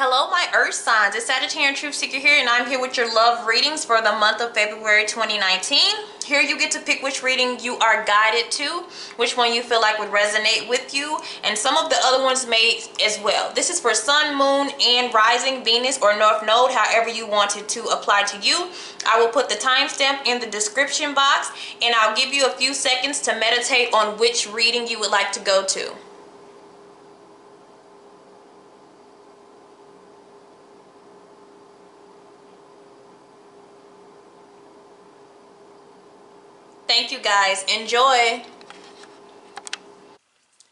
Hello, my Earth signs. It's Sagittarian Truth Seeker here, and I'm here with your love readings for the month of February 2019. Here you get to pick which reading you are guided to, which one you feel like would resonate with you, and some of the other ones may as well. This is for Sun, Moon, and Rising, Venus, or North Node, however you want it to apply to you. I will put the timestamp in the description box, and I'll give you a few seconds to meditate on which reading you would like to go to. Thank you guys. Enjoy.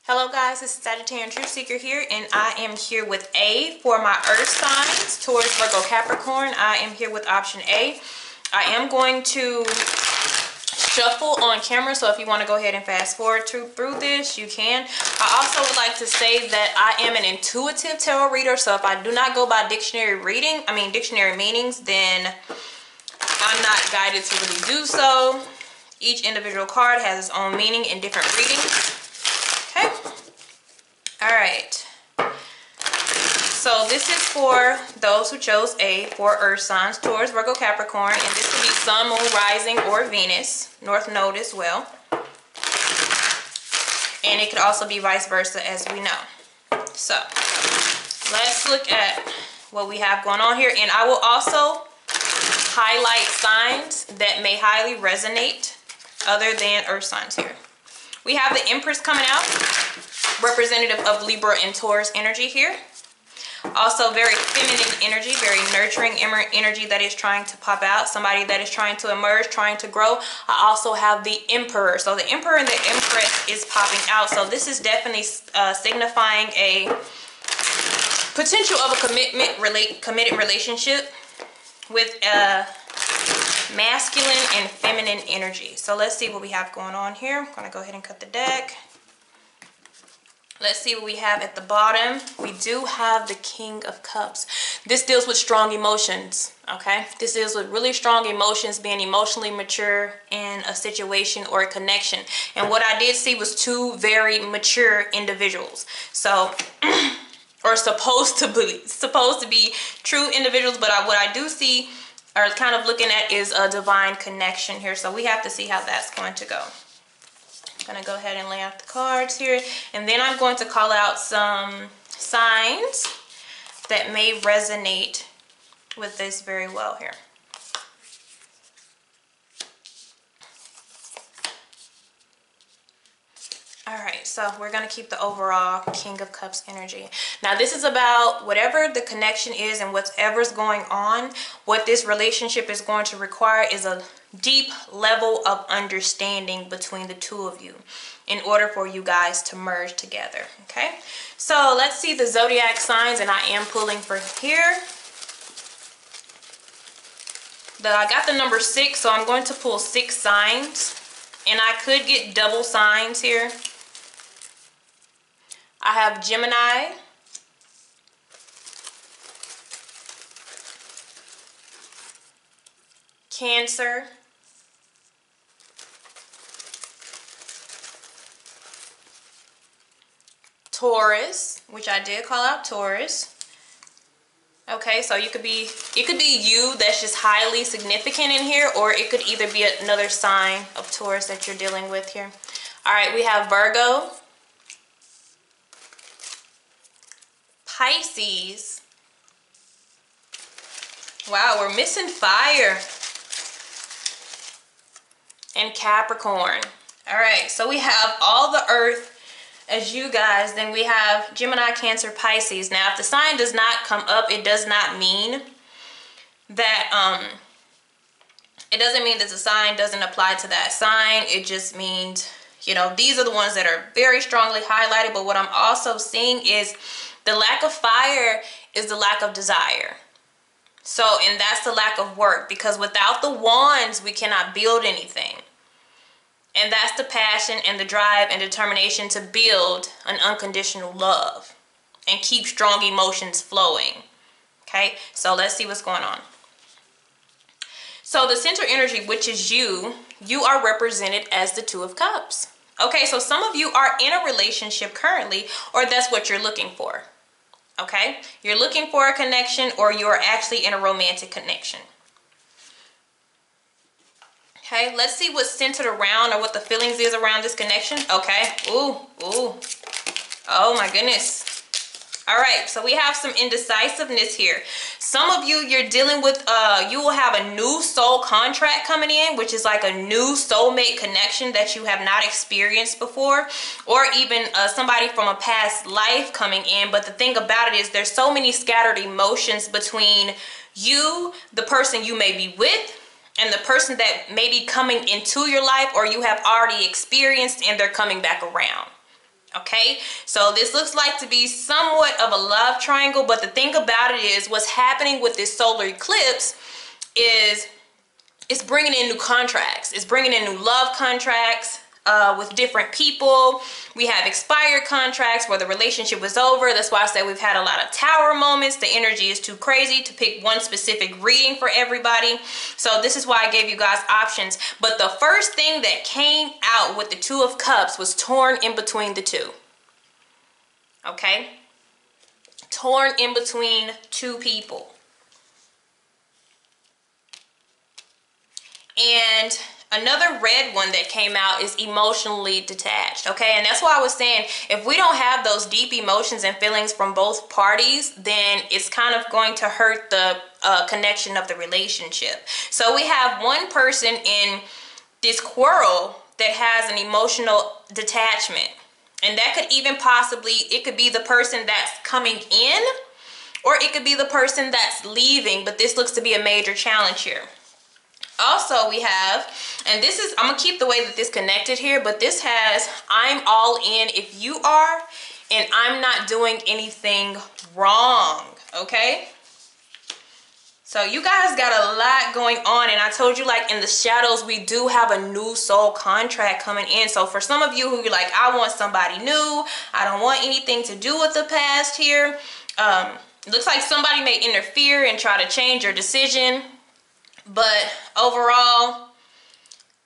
Hello guys, this is Sagittarian Truth Seeker here, and I am here with A for my Earth signs, Taurus, Virgo, Capricorn. I am here with option A. I am going to shuffle on camera, so if you want to go ahead and fast forward through this, you can. I also would like to say that I am an intuitive tarot reader, so if I do not go by dictionary meanings, then I'm not guided to really do so. Each individual card has its own meaning in different readings. Okay. All right. So this is for those who chose A for Earth signs, Taurus, Virgo, Capricorn, and this could be Sun, Moon, Rising, or Venus, North Node as well. And it could also be vice versa, as we know. So let's look at what we have going on here, and I will also highlight signs that may highly resonate other than Earth signs here. We have the Empress coming out, representative of Libra and Taurus energy here. Also very feminine energy, very nurturing energy that is trying to pop out, somebody that is trying to emerge, trying to grow. I also have the Emperor. So the Emperor and the Empress is popping out. So this is definitely signifying a potential of a committed relationship with a masculine and feminine energy. So let's see what we have going on here. I'm gonna go ahead and cut the deck. Let's see what we have at the bottom. We do have the King of Cups. This deals with strong emotions, okay? This deals with really strong emotions, being emotionally mature in a situation or a connection. And what I did see was two very mature individuals. So, or supposed to be true individuals, but what I do see, or kind of looking at, is a divine connection here. So we have to see how that's going to go. I'm going to go ahead and lay out the cards here, and then I'm going to call out some signs that may resonate with this very well here. All right, so we're going to keep the overall King of Cups energy. Now, this is about whatever the connection is and whatever's going on. What this relationship is going to require is a deep level of understanding between the two of you in order for you guys to merge together, okay? So let's see the zodiac signs, and I am pulling for here. I got the number 6, so I'm going to pull 6 signs, and I could get double signs here. I have Gemini, Cancer, Taurus, which I did call out Taurus. Okay, so it could be you that's just highly significant in here, or it could either be another sign of Taurus that you're dealing with here. All right, we have Virgo, Pisces. Wow, we're missing fire. And Capricorn. All right, so we have all the Earth as you guys. Then we have Gemini, Cancer, Pisces. Now, if the sign does not come up, it does not mean that it doesn't mean that the sign doesn't apply to that sign. It just means, you know, these are the ones that are very strongly highlighted. But what I'm also seeing is the lack of fire is the lack of desire. So, and that's the lack of work, because without the wands, we cannot build anything. And that's the passion and the drive and determination to build an unconditional love and keep strong emotions flowing. Okay, so let's see what's going on. So the center energy, which is you are represented as the Two of Cups. Okay, so some of you are in a relationship currently, or that's what you're looking for. Okay? You're looking for a connection, or you're actually in a romantic connection. Okay, let's see what's centered around, or what the feelings is around this connection. Okay, ooh, oh my goodness. All right, so we have some indecisiveness here. Some of you, you're dealing with, you will have a new soul contract coming in, which is like a new soulmate connection that you have not experienced before, or even somebody from a past life coming in. But the thing about it is there's so many scattered emotions between you, the person you may be with, and the person that may be coming into your life, or you have already experienced and they're coming back around. Okay, so this looks like to be somewhat of a love triangle, but the thing about it is what's happening with this solar eclipse is it's bringing in new contracts. It's bringing in new love contracts with different people. We have expired contracts where the relationship was over. That's why I say we've had a lot of tower moments. The energy is too crazy to pick one specific reading for everybody. So this is why I gave you guys options. But the first thing that came out with the Two of Cups was torn in between the two. Okay? Torn in between two people. And another red one that came out is emotionally detached. Okay, and that's why I was saying if we don't have those deep emotions and feelings from both parties, then it's kind of going to hurt the connection of the relationship. So we have one person in this quarrel that has an emotional detachment, and that could even possibly, it could be the person that's coming in, or it could be the person that's leaving, but this looks to be a major challenge here. Also, we have, and this is, I'm going to keep the way that this connected here, but this has, I'm all in if you are, and I'm not doing anything wrong, okay? So you guys got a lot going on, and I told you, like, in the shadows, we do have a new soul contract coming in. So for some of you who are like, I want somebody new, I don't want anything to do with the past here, looks like somebody may interfere and try to change your decision. But overall,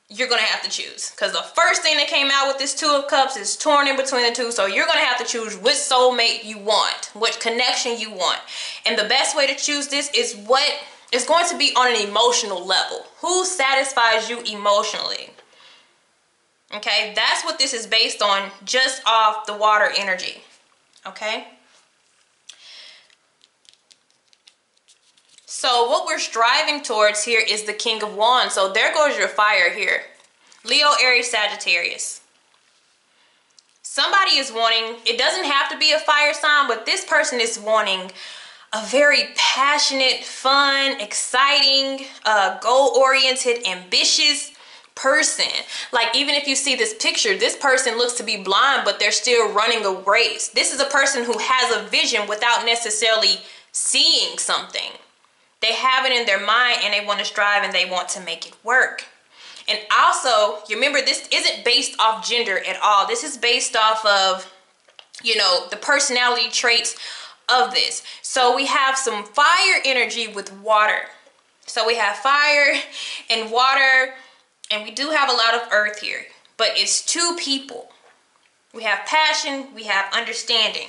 you're going to have to choose. Because the first thing that came out with this Two of Cups is torn in between the two. So you're going to have to choose which soulmate you want, which connection you want. And the best way to choose this is what is going to be on an emotional level. Who satisfies you emotionally? Okay, that's what this is based on, just off the water energy. Okay? So what we're striving towards here is the King of Wands. So there goes your fire here. Leo, Aries, Sagittarius. Somebody is wanting, it doesn't have to be a fire sign, but this person is wanting a very passionate, fun, exciting, goal-oriented, ambitious person. Like, even if you see this picture, this person looks to be blind, but they're still running a race. This is a person who has a vision without necessarily seeing something. They have it in their mind, and they want to strive, and they want to make it work. And also, you remember, this isn't based off gender at all. This is based off of, you know, the personality traits of this. So we have some fire energy with water. So we have fire and water, and we do have a lot of earth here. But it's two people. We have passion, we have understanding.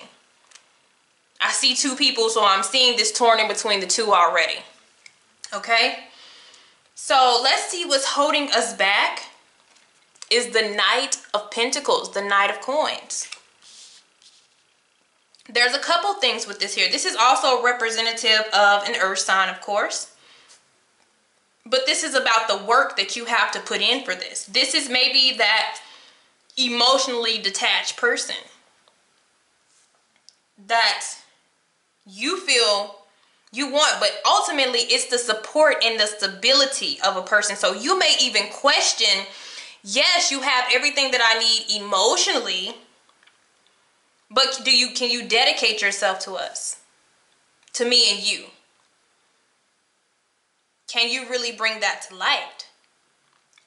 I see two people, so I'm seeing this torn in between the two already. Okay? So let's see what's holding us back is the Knight of Pentacles, the Knight of Coins. There's a couple things with this here. This is also representative of an earth sign, of course. But this is about the work that you have to put in for this. This is maybe that emotionally detached person that you feel you want, but ultimately it's the support and the stability of a person. So you may even question, yes, you have everything that I need emotionally, but can you dedicate yourself to us, to me and you? Can you really bring that to light?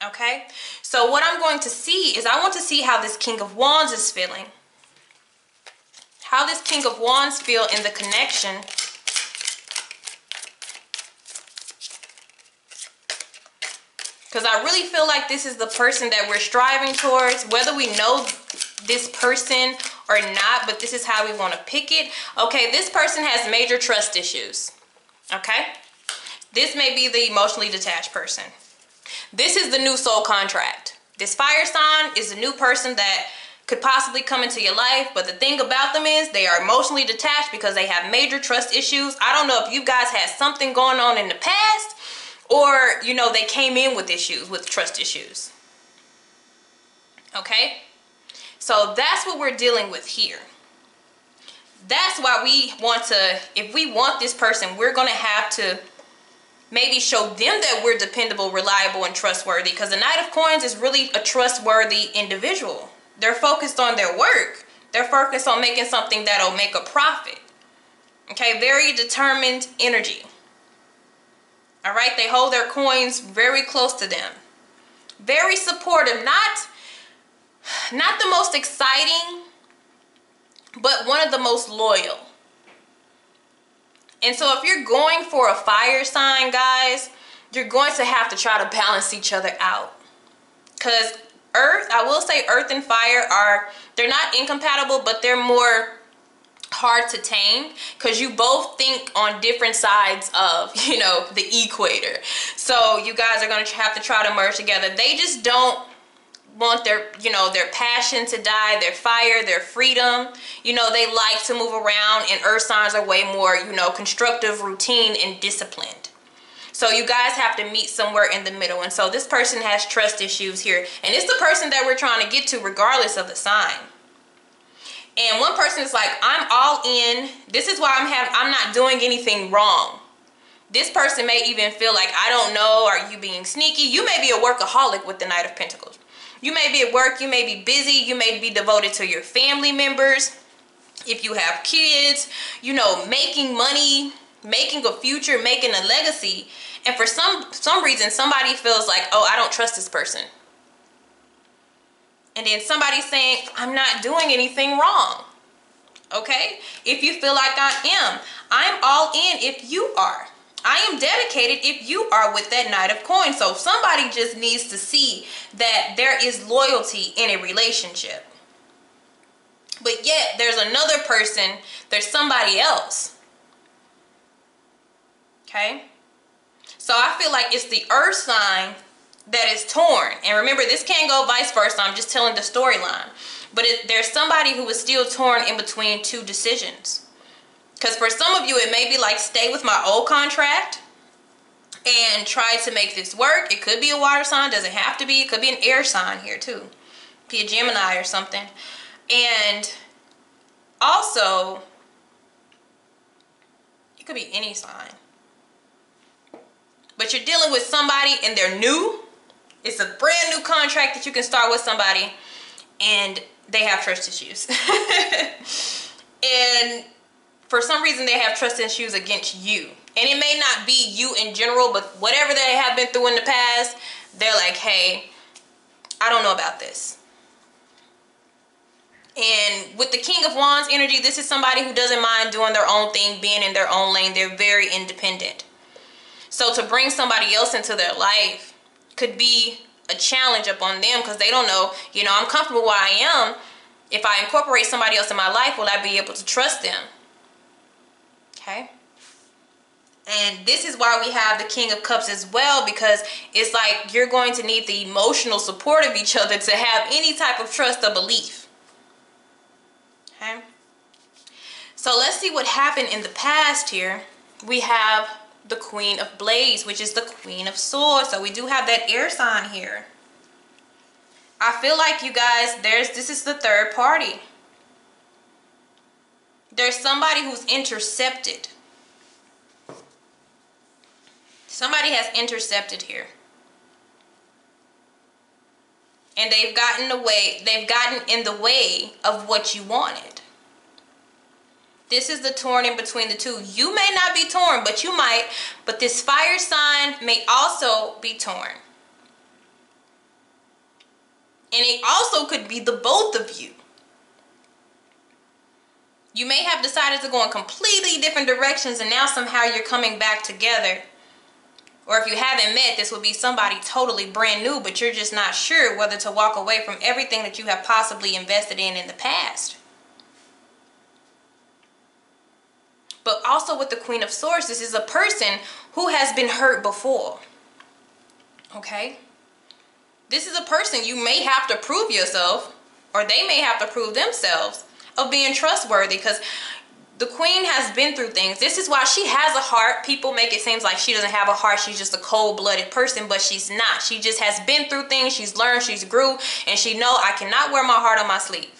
Okay, so what I'm going to see is, I want to see how this King of Wands is feeling. How this King of Wands feel in the connection. Because I really feel like this is the person that we're striving towards. Whether we know this person or not, but this is how we want to pick it. Okay, this person has major trust issues. Okay, this may be the emotionally detached person. This is the new soul contract. This fire sign is a new person that could possibly come into your life, but the thing about them is they are emotionally detached because they have major trust issues. I don't know if you guys had something going on in the past, or, you know, they came in with issues, with trust issues. Okay? So that's what we're dealing with here. That's why we want to, if we want this person, we're going to have to maybe show them that we're dependable, reliable, and trustworthy, because the Knight of Coins is really a trustworthy individual. They're focused on their work. They're focused on making something that'll make a profit. Okay, very determined energy. All right, they hold their coins very close to them. Very supportive, not the most exciting, but one of the most loyal. And so if you're going for a fire sign, guys, you're going to have to try to balance each other out. Because Earth, I will say Earth and fire they're not incompatible, but they're more hard to tame, because you both think on different sides of, you know, the equator. So you guys are going to have to try to merge together. They just don't want their, you know, their passion to die, their fire, their freedom. You know, they like to move around, and earth signs are way more, you know, constructive, routine, and disciplined. So you guys have to meet somewhere in the middle. And so this person has trust issues here, and it's the person that we're trying to get to regardless of the sign. And one person is like, I'm all in. This is why I'm not doing anything wrong. This person may even feel like, I don't know, are you being sneaky? You may be a workaholic with the Knight of Pentacles. You may be at work, you may be busy, you may be devoted to your family members. If you have kids, you know, making money, making a future, making a legacy. And for some reason, somebody feels like, oh, I don't trust this person. And then somebody's saying, I'm not doing anything wrong. Okay? If you feel like I'm all in if you are. I am dedicated if you are with that Knight of Coins. So somebody just needs to see that there is loyalty in a relationship. But yet there's another person, there's somebody else. Okay? So I feel like it's the earth sign that is torn. And remember, this can't go vice versa. I'm just telling the storyline. But there's somebody who is still torn in between two decisions. Because for some of you, it may be like, stay with my old contract and try to make this work. It could be a water sign. Doesn't have to be. It could be an air sign here too. Be a Gemini or something. And also, it could be any sign. But you're dealing with somebody and they're new. It's a brand new contract that you can start with somebody, and they have trust issues. And for some reason, they have trust issues against you. And it may not be you in general, but whatever they have been through in the past, they're like, hey, I don't know about this. And with the King of Wands energy, this is somebody who doesn't mind doing their own thing, being in their own lane. They're very independent. So to bring somebody else into their life could be a challenge upon them, because they don't know, you know, I'm comfortable where I am. If I incorporate somebody else in my life, will I be able to trust them? Okay. And this is why we have the King of Cups as well, because it's like you're going to need the emotional support of each other to have any type of trust or belief. Okay. So let's see what happened in the past here. We have the Queen of Blades, which is the Queen of Swords. So we do have that air sign here. I feel like, you guys, this is the third party. There's somebody who's intercepted. Somebody has intercepted here. And they've gotten in the way of what you wanted. This is the torn in between the two. You may not be torn, but you might. But this fire sign may also be torn. And it also could be the both of you. You may have decided to go in completely different directions, and now somehow you're coming back together. Or if you haven't met, this will be somebody totally brand new, but you're just not sure whether to walk away from everything that you have possibly invested in the past. But also with the Queen of Swords, this is a person who has been hurt before. Okay? This is a person you may have to prove yourself, or they may have to prove themselves of being trustworthy, because the Queen has been through things. This is why she has a heart. People make it seem like she doesn't have a heart. She's just a cold-blooded person, but she's not. She just has been through things. She's learned, she's grew, and she know, I cannot wear my heart on my sleeve.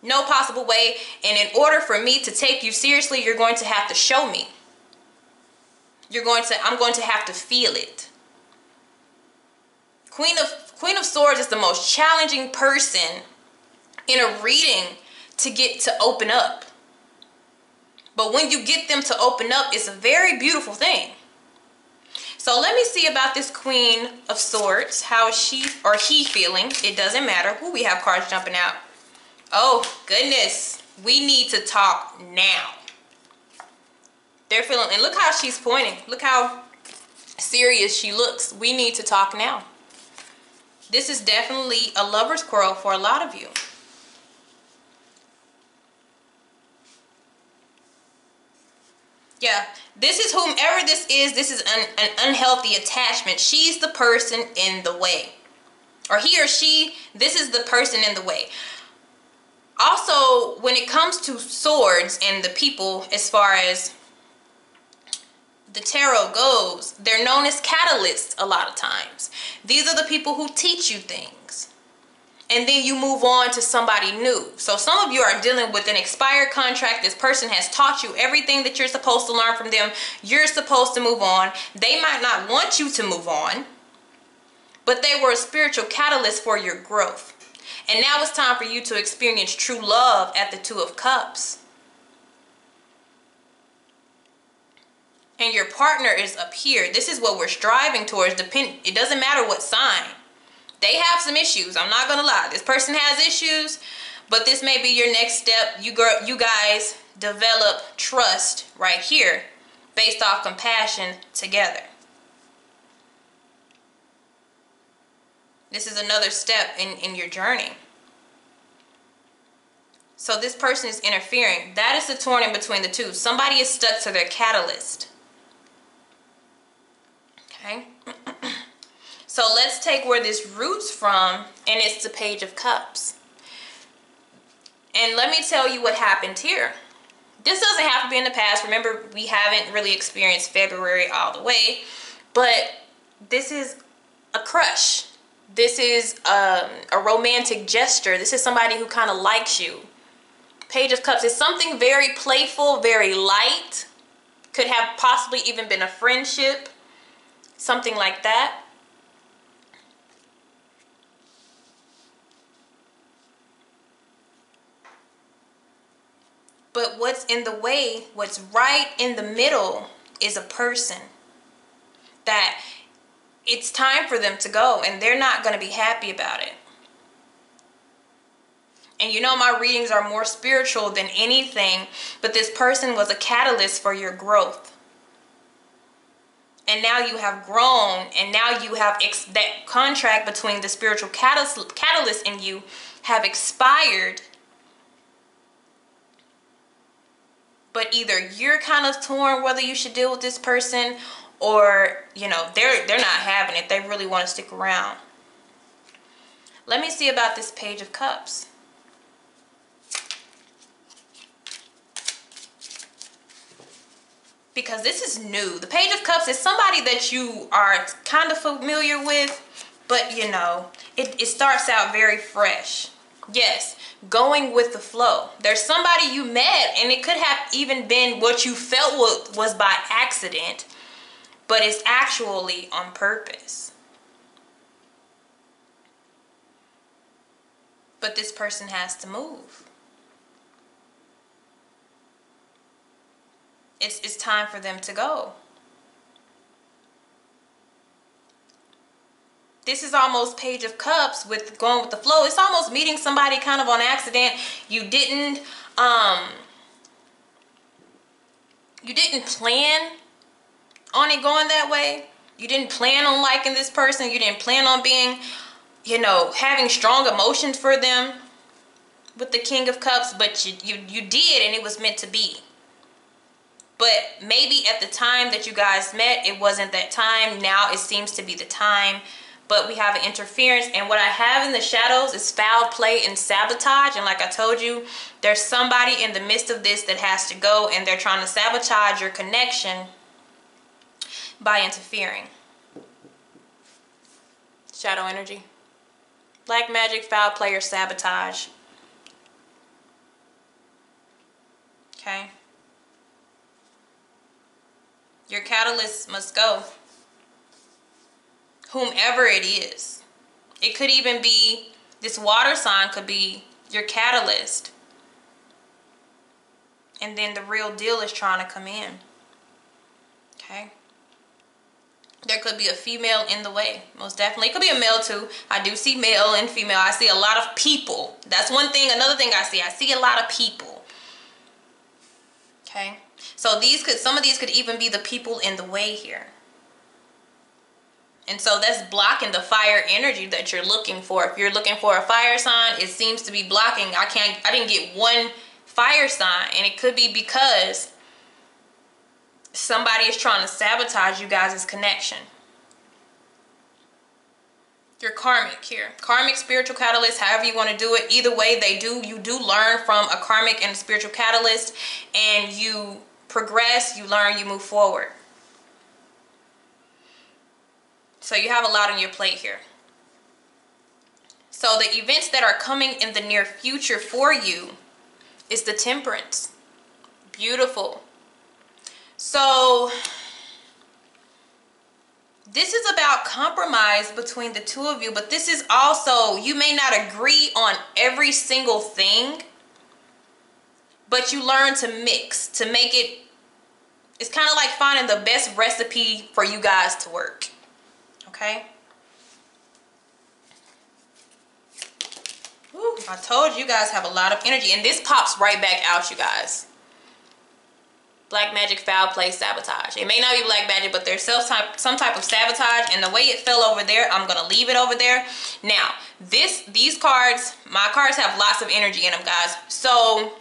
No possible way. And in order for me to take you seriously, you're going to have to show me. I'm going to have to feel it. Queen of Swords is the most challenging person in a reading to get to open up. But when you get them to open up, it's a very beautiful thing. So let me see about this Queen of Swords. How is she or he feeling? It doesn't matter. Who we have cards jumping out. Oh, goodness. We need to talk now. They're feeling, and look how she's pointing. Look how serious she looks. We need to talk now. This is definitely a lover's quarrel for a lot of you. Yeah, this is whomever this is an unhealthy attachment. She's the person in the way. Or he or she, this is the person in the way. Also, when it comes to swords and the people, as far as the tarot goes, they're known as catalysts a lot of times. These are the people who teach you things. And then you move on to somebody new. So some of you are dealing with an expired contract. This person has taught you everything that you're supposed to learn from them. You're supposed to move on. They might not want you to move on, but they were a spiritual catalyst for your growth. And now it's time for you to experience true love at the Two of Cups. And your partner is up here. This is what we're striving towards. It doesn't matter what sign. They have some issues. I'm not going to lie. This person has issues, but this may be your next step. You guys develop trust right here based off compassion together. This is another step in your journey. So this person is interfering. That is the torn in between the two. Somebody is stuck to their catalyst. Okay. So let's take where this roots from, and it's the Page of Cups. And let me tell you what happened here. This doesn't have to be in the past. Remember, we haven't really experienced February all the way, but this is a crush. This is a romantic gesture. This is somebody who kind of likes you. Page of Cups is something very playful, very light. Could have possibly even been a friendship, something like that. But what's in the way, what's right in the middle, is a person that it's time for them to go, and they're not going to be happy about it. And you know, my readings are more spiritual than anything, but this person was a catalyst for your growth. And now you have grown, and now you have that contract between the spiritual catalyst and you have expired. But either you're kind of torn whether you should deal with this person, or, you know, they're not having it. They really want to stick around. Let me see about this Page of Cups. Because this is new. The Page of Cups is somebody that you are kind of familiar with, but, you know, it starts out very fresh. Yes. Going with the flow. There's somebody you met, and it could have even been what you felt was by accident, but it's actually on purpose. But this person has to move. It's time for them to go. This is almost Page of Cups with going with the flow. It's almost meeting somebody kind of on accident. You didn't plan on it going that way. You didn't plan on liking this person. You didn't plan on being, you know, having strong emotions for them with the King of Cups, but you did, and it was meant to be. But maybe at the time that you guys met, it wasn't that time. Now it seems to be the time. But we have an interference. And what I have in the shadows is foul play and sabotage. And like I told you, there's somebody in the midst of this that has to go. And they're trying to sabotage your connection by interfering. Shadow energy. Black magic, foul play, or sabotage. Okay. Your catalyst must go. Whomever it is. It could even be, this water sign could be your catalyst. And then the real deal is trying to come in. Okay. There could be a female in the way. Most definitely. It could be a male too. I do see male and female. I see a lot of people. That's one thing. Another thing I see a lot of people. Okay. So some of these could even be the people in the way here. And so that's blocking the fire energy that you're looking for. If you're looking for a fire sign, it seems to be blocking. I didn't get one fire sign, and it could be because somebody is trying to sabotage you guys' connection. Your karmic here. Karmic, spiritual catalyst, however you want to do it. Either way, you do learn from a karmic and a spiritual catalyst, and you progress, you learn, you move forward. So you have a lot on your plate here. So the events that are coming in the near future for you is the Temperance. Beautiful. So this is about compromise between the two of you, but this is also, you may not agree on every single thing, but you learn to mix, to make it, it's kind of like finding the best recipe for you guys to work. Okay? Whew, I told you guys have a lot of energy, and this pops right back out, you guys. Black magic, foul play, sabotage. It may not be black magic, but there's some type of sabotage, and the way it fell over there, I'm gonna leave it over there. Now, these cards, my cards have lots of energy in them, guys. So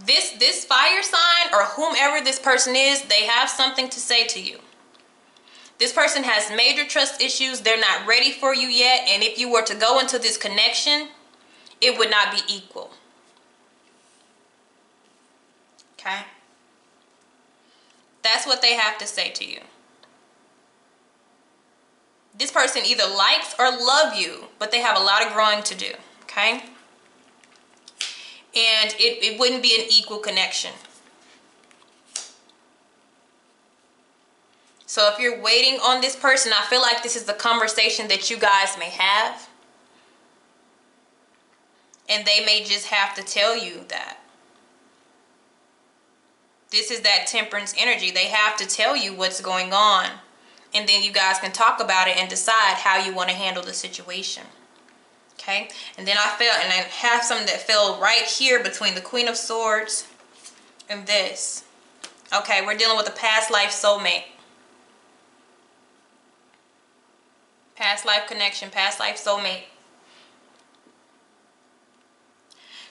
this fire sign, or whomever this person is, they have something to say to you. This person has major trust issues. They're not ready for you yet, and if you were to go into this connection, it would not be equal. Okay? That's what they have to say to you. This person either likes or loves you, but they have a lot of growing to do. Okay? And it wouldn't be an equal connection. So if you're waiting on this person, I feel like this is the conversation that you guys may have. And they may just have to tell you that. This is that Temperance energy. They have to tell you what's going on. And then you guys can talk about it and decide how you want to handle the situation. Okay? And then I have something that fell right here between the Queen of Swords and this. Okay, we're dealing with a past life soulmate. Past life connection, past life soulmate.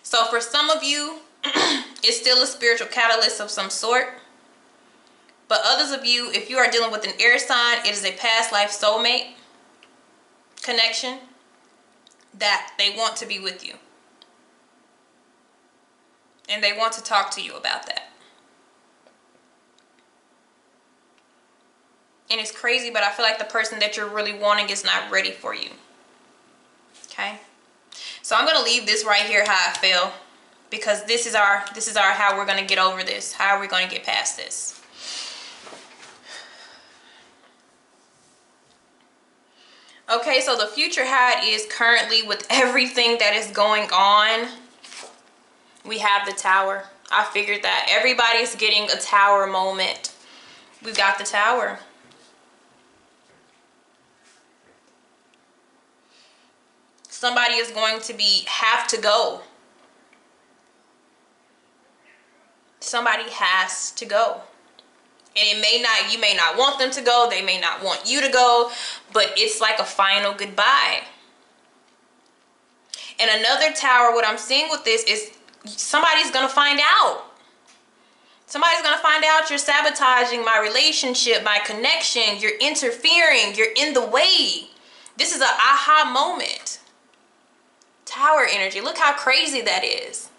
So for some of you, it's still a spiritual catalyst of some sort. But others of you, if you are dealing with an air sign, it is a past life soulmate connection that they want to be with you. And they want to talk to you about that. And it's crazy, but I feel like the person that you're really wanting is not ready for you. Okay? So I'm going to leave this right here how I feel, because this is our how we're going to get over this. How are we going to get past this? Okay, so the future how it is currently with everything that is going on. We have the Tower. I figured that everybody's getting a Tower moment. We've got the Tower. Somebody is going to have to go. Somebody has to go. And you may not want them to go. They may not want you to go. But it's like a final goodbye. And another Tower, what I'm seeing with this is somebody's gonna find out. Somebody's gonna find out you're sabotaging my relationship, my connection, you're interfering, you're in the way. This is an aha moment. Tower energy, look how crazy that is.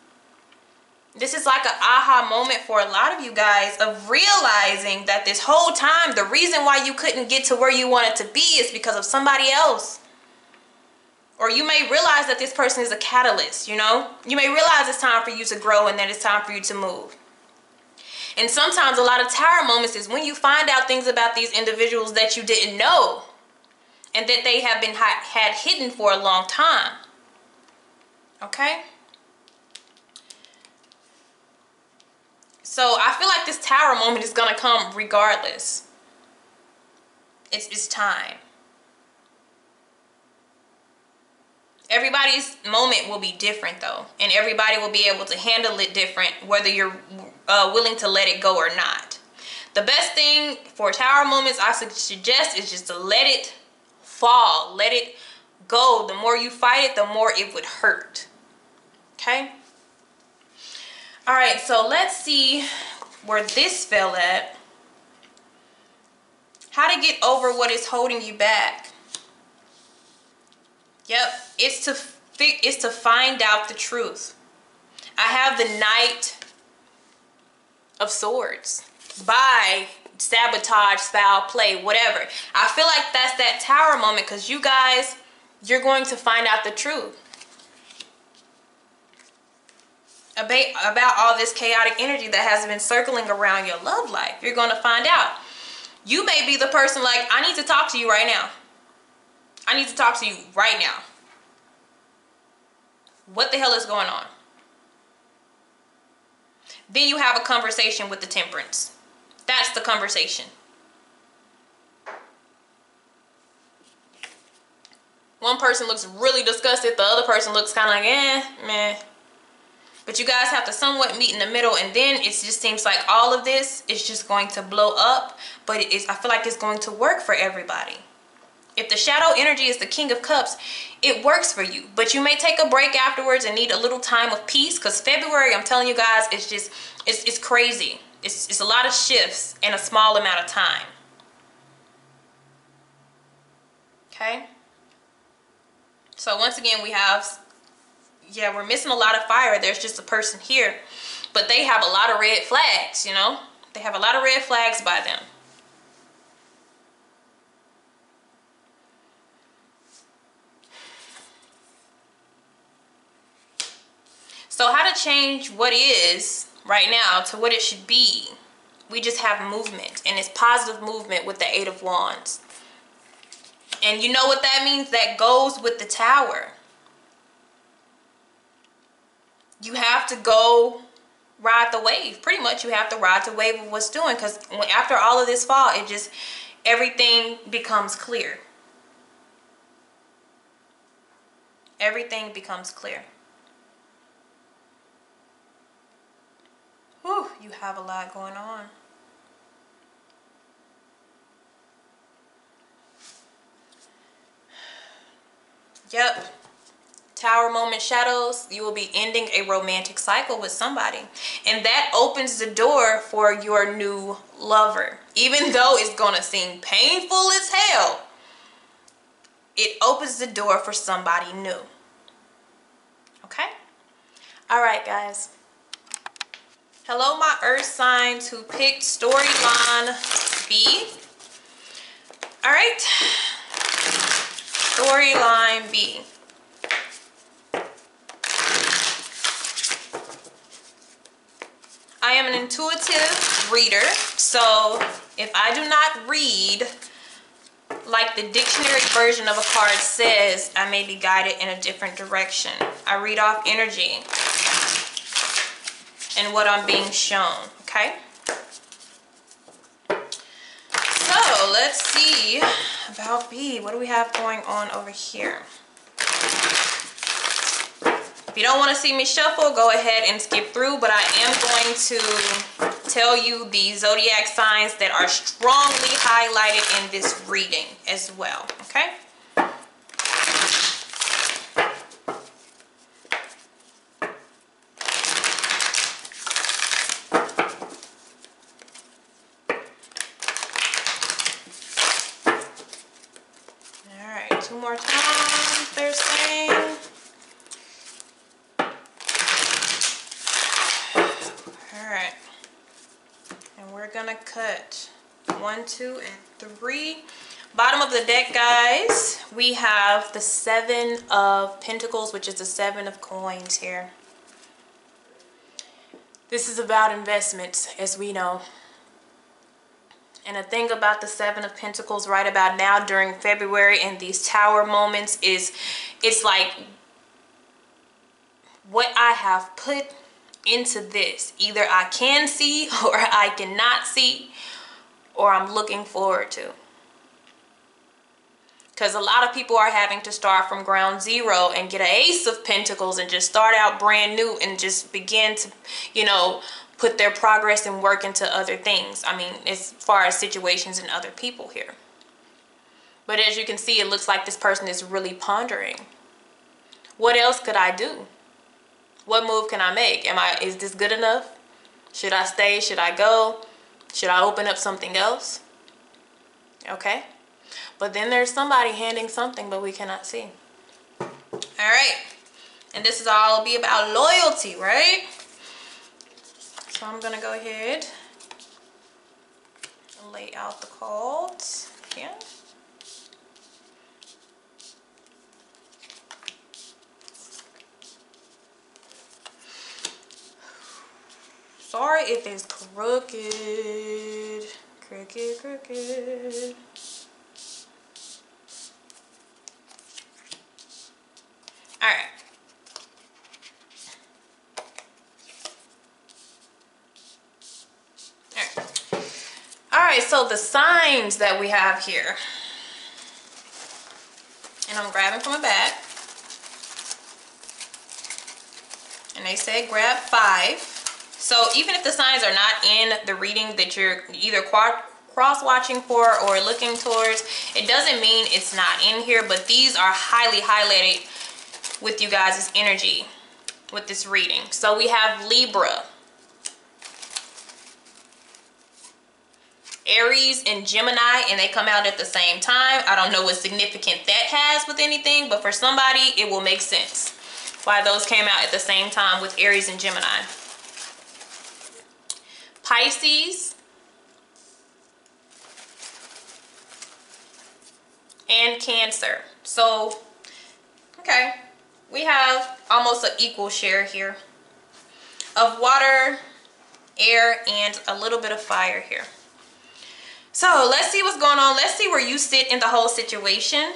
This is like an aha moment for a lot of you guys of realizing that this whole time, the reason why you couldn't get to where you wanted to be is because of somebody else. Or you may realize that this person is a catalyst, you know? You may realize it's time for you to grow and that it's time for you to move. And sometimes a lot of tower moments is when you find out things about these individuals that you didn't know and that they have been had hidden for a long time. Okay? So I feel like this tower moment is going to come regardless. It's time. Everybody's moment will be different though. And everybody will be able to handle it different whether you're willing to let it go or not. The best thing for tower moments I suggest is just to let it fall. Let it go. The more you fight it, the more it would hurt. Okay? Alright, so let's see where this fell at. How to get over what is holding you back. Yep, it's to find out the truth. I have the Knight of Swords. By sabotage, foul play, whatever. I feel like that's that tower moment because you guys, you're going to find out the truth about all this chaotic energy that has been circling around your love life. You're going to find out. You may be the person like, I need to talk to you right now. I need to talk to you right now. What the hell is going on? Then you have a conversation with the Temperance. That's the conversation. One person looks really disgusted. The other person looks kind of like, meh. But you guys have to somewhat meet in the middle. And then it just seems like all of this is just going to blow up. But I feel like it's going to work for everybody. If the shadow energy is the King of Cups, it works for you. But you may take a break afterwards and need a little time of peace. Because February, I'm telling you guys, it's just, it's crazy. It's a lot of shifts in a small amount of time. Okay? So once again, we have, yeah, we're missing a lot of fire. There's just a person here. But they have a lot of red flags, you know? They have a lot of red flags by them. So how to change what is right now to what it should be? We just have movement, and it's positive movement with the Eight of Wands. And you know what that means? That goes with the Tower. You have to go ride the wave. Pretty much you have to ride the wave of what's doing, because after all of this fall, it just, everything becomes clear. Everything becomes clear. Whew, you have a lot going on. Yep. Tower moment shadows. You will be ending a romantic cycle with somebody. And that opens the door for your new lover. Even though it's going to seem painful as hell, it opens the door for somebody new. Okay? All right, guys. Hello, my earth signs who picked storyline B. All right. Storyline B. I am an intuitive reader, so if I do not read like the dictionary version of a card says, I may be guided in a different direction. I read off energy and what I'm being shown, okay? So let's see about B. What do we have going on over here? If you don't want to see me shuffle, go ahead and skip through, but I am going to tell you the zodiac signs that are strongly highlighted in this reading as well, okay? right. And we're gonna cut 1, 2, and 3. Bottom of the deck, guys, we have the 7 of Pentacles, which is the 7 of coins here. This is about investments, as we know. And the thing about the 7 of Pentacles right about now during February and these tower moments is it's like what I have put into this. Either I can see or I cannot see, or I'm looking forward to. Because a lot of people are having to start from ground zero and get an Ace of Pentacles and just start out brand new and just begin to, you know, put their progress and work into other things. I mean, as far as situations and other people here. But as you can see, it looks like this person is really pondering. What else could I do? What move can I make? Is this good enough? Should I stay? Should I go? Should I open up something else? Okay. But then there's somebody handing something, but we cannot see. All right. And this is all be about loyalty, right? So I'm going to go ahead and lay out the cards here. Sorry if it's crooked. Crooked. Alright. Alright, so the signs that we have here. And I'm grabbing from a bag. And they say grab 5. So even if the signs are not in the reading that you're either cross-watching for or looking towards, it doesn't mean it's not in here, but these are highly highlighted with you guys' energy with this reading. So we have Libra, Aries, and Gemini, and they come out at the same time. I don't know what significance that has with anything, but for somebody it will make sense why those came out at the same time with Aries and Gemini. Pisces and Cancer. So okay, we have almost an equal share here of water, air, and a little bit of fire here. So let's see what's going on. Let's see where you sit in the whole situation.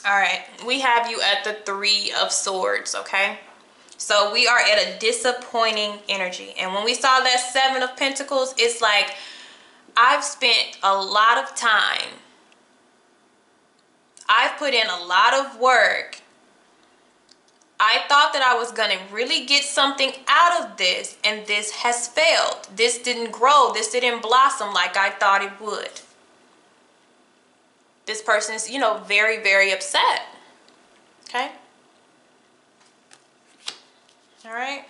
All right, we have you at the 3 of Swords, okay? So we are at a disappointing energy. And when we saw that 7 of Pentacles, it's like I've spent a lot of time. I've put in a lot of work. I thought that I was going to really get something out of this, and this has failed. This didn't grow. This didn't blossom like I thought it would. This person is, you know, very, very upset. Okay? All right.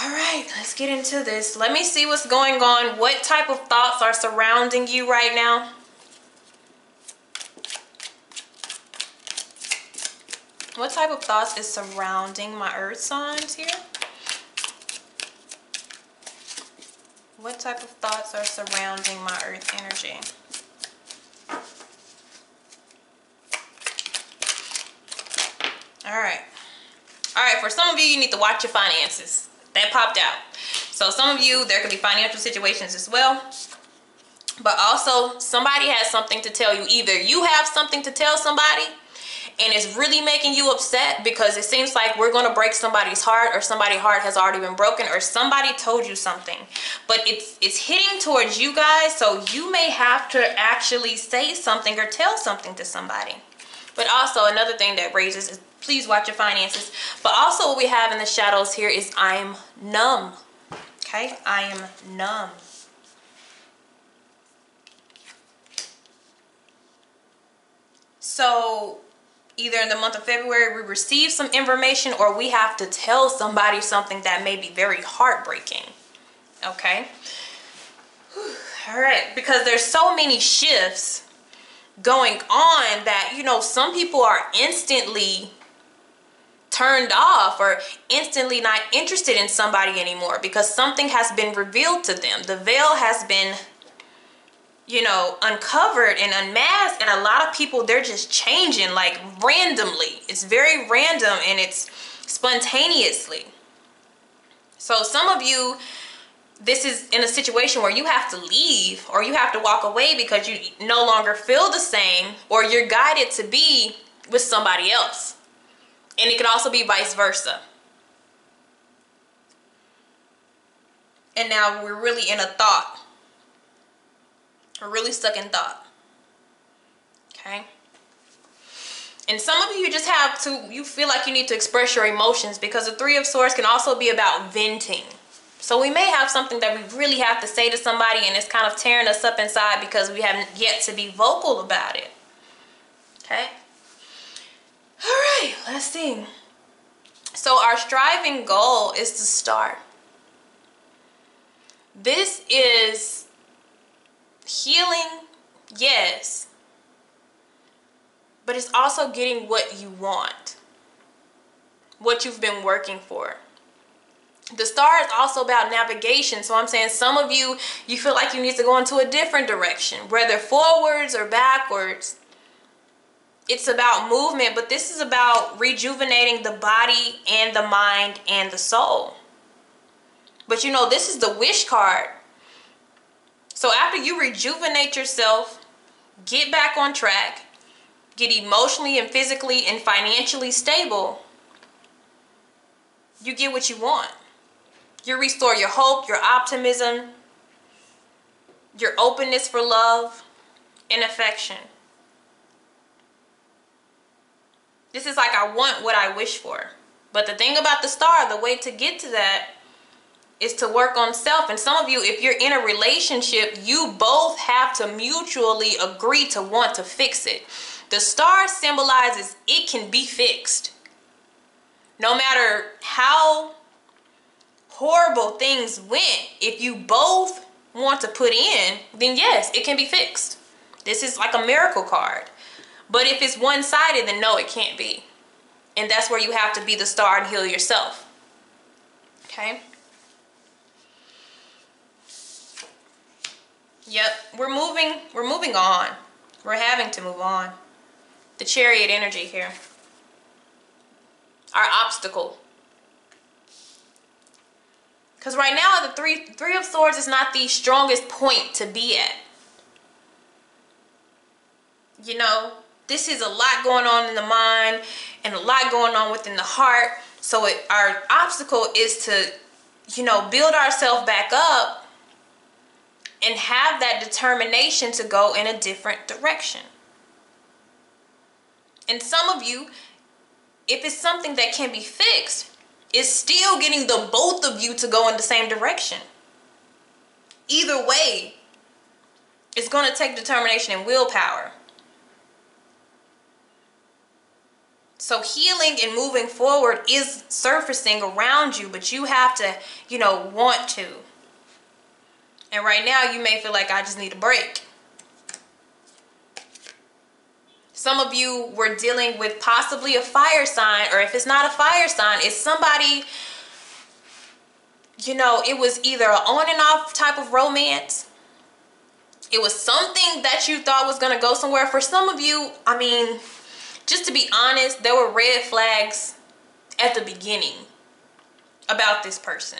All right, let's get into this. Let me see what's going on. What type of thoughts are surrounding you right now? What type of thoughts is surrounding my earth signs here? What type of thoughts are surrounding my earth energy? All right. All right, for some of you, you need to watch your finances. That popped out. So some of you, there could be financial situations as well. But also, somebody has something to tell you. Either you have something to tell somebody and it's really making you upset because it seems like we're going to break somebody's heart, or somebody's heart has already been broken, or somebody told you something. But it's hitting towards you guys, so you may have to actually say something or tell something to somebody. But also, another thing that raises is please watch your finances. But also what we have in the shadows here is I'm numb. Okay? I am numb. So either in the month of February we receive some information, or we have to tell somebody something that may be very heartbreaking. Okay? All right. Because there's so many shifts going on that, you know, some people are instantly turned off or instantly not interested in somebody anymore because something has been revealed to them. The veil has been, you know, uncovered and unmasked, and a lot of people, they're just changing like randomly. It's very random and it's spontaneously. So some of you, this is in a situation where you have to leave or you have to walk away because you no longer feel the same, or you're guided to be with somebody else. And it can also be vice versa. And now we're really in a thought. We're really stuck in thought. Okay? And some of you just have to, you feel like you need to express your emotions, because the Three of Swords can also be about venting. So we may have something that we really have to say to somebody, and it's kind of tearing us up inside because we haven't yet to be vocal about it. Okay? All right, let's see. So our striving goal is to start. This is healing, yes, but it's also getting what you want, what you've been working for. The star is also about navigation. So I'm saying some of you, you feel like you need to go into a different direction, whether forwards or backwards. It's about movement, but this is about rejuvenating the body and the mind and the soul. But you know, this is the wish card. So after you rejuvenate yourself, get back on track, get emotionally and physically and financially stable, you get what you want. You restore your hope, your optimism, your openness for love and affection. This is like, I want what I wish for. But the thing about the star, the way to get to that is to work on self. And some of you, if you're in a relationship, you both have to mutually agree to want to fix it. The star symbolizes it can be fixed. No matter how horrible things went, if you both want to put in, then yes, it can be fixed. This is like a miracle card. But if it's one-sided, then no, it can't be. And that's where you have to be the star and heal yourself. Okay? Yep, we're moving on. We're having to move on. The Chariot energy here. Our obstacle. Because right now, the three of Swords is not the strongest point to be at. You know, this is a lot going on in the mind and a lot going on within the heart. So our obstacle is to, you know, build ourselves back up and have that determination to go in a different direction. And some of you, if it's something that can be fixed, it's still getting the both of you to go in the same direction. Either way, it's going to take determination and willpower. So healing and moving forward is surfacing around you, but you have to, you know, want to. And right now you may feel like, I just need a break. Some of you were dealing with possibly a fire sign, or if it's not a fire sign, it's somebody, you know, it was either an on and off type of romance. It was something that you thought was going to go somewhere. For some of you, I mean, just to be honest, there were red flags at the beginning about this person.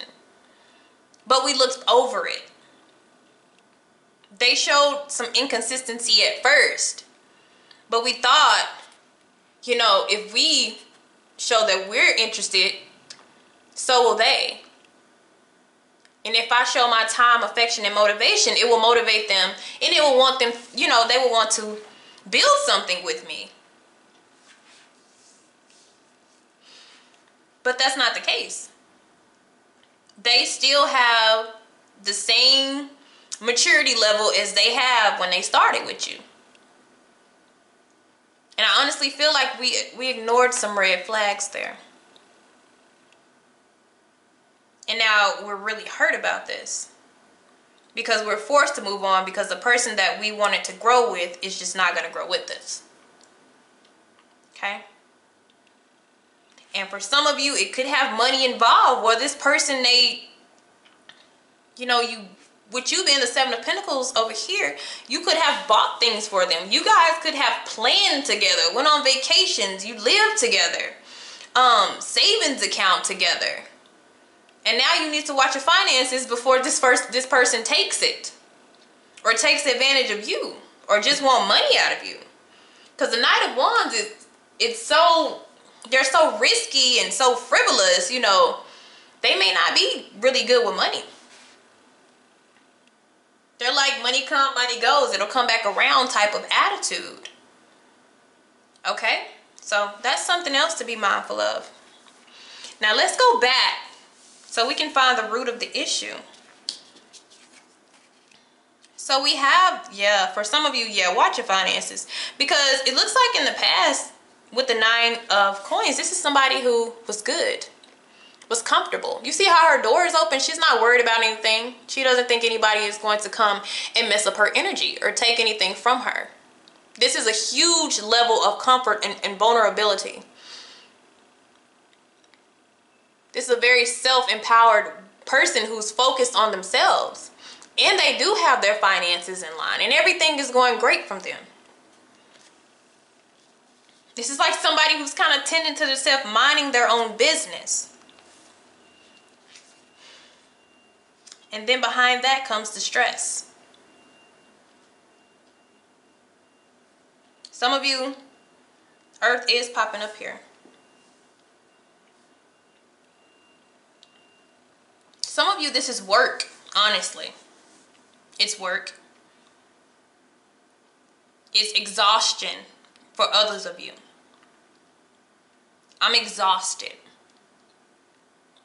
But we looked over it. They showed some inconsistency at first. But we thought, you know, if we show that we're interested, so will they. And if I show my time, affection, and motivation, it will motivate them. And it will want them, you know, they will want to build something with me. But that's not the case. They still have the same maturity level as they have when they started with you. And I honestly feel like we ignored some red flags there. And now we're really hurt about this. Because we're forced to move on because the person that we wanted to grow with is just not going to grow with us. Okay? And for some of you, it could have money involved, where this person, they, you know, with you being the Seven of Pentacles over here, you could have bought things for them. You guys could have planned together, went on vacations, you lived together, savings account together. And now you need to watch your finances before this person takes it, or takes advantage of you, or just want money out of you. Because the Knight of Wands they're so risky and so frivolous, you know, they may not be really good with money. They're like money comes, money goes, it'll come back around type of attitude. Okay? So that's something else to be mindful of. Now let's go back so we can find the root of the issue. So we have, for some of you, watch your finances. Because it looks like in the past, with the Nine of Coins, this is somebody who was good, was comfortable. You see how her door is open? She's not worried about anything. She doesn't think anybody is going to come and mess up her energy or take anything from her. This is a huge level of comfort and vulnerability. This is a very self-empowered person who's focused on themselves. And they do have their finances in line, and everything is going great from them. This is like somebody who's kind of tending to themselves, minding their own business. And then behind that comes the stress. Some of you, Earth is popping up here. Some of you, this is work, honestly. It's work. It's exhaustion for others of you. I'm exhausted.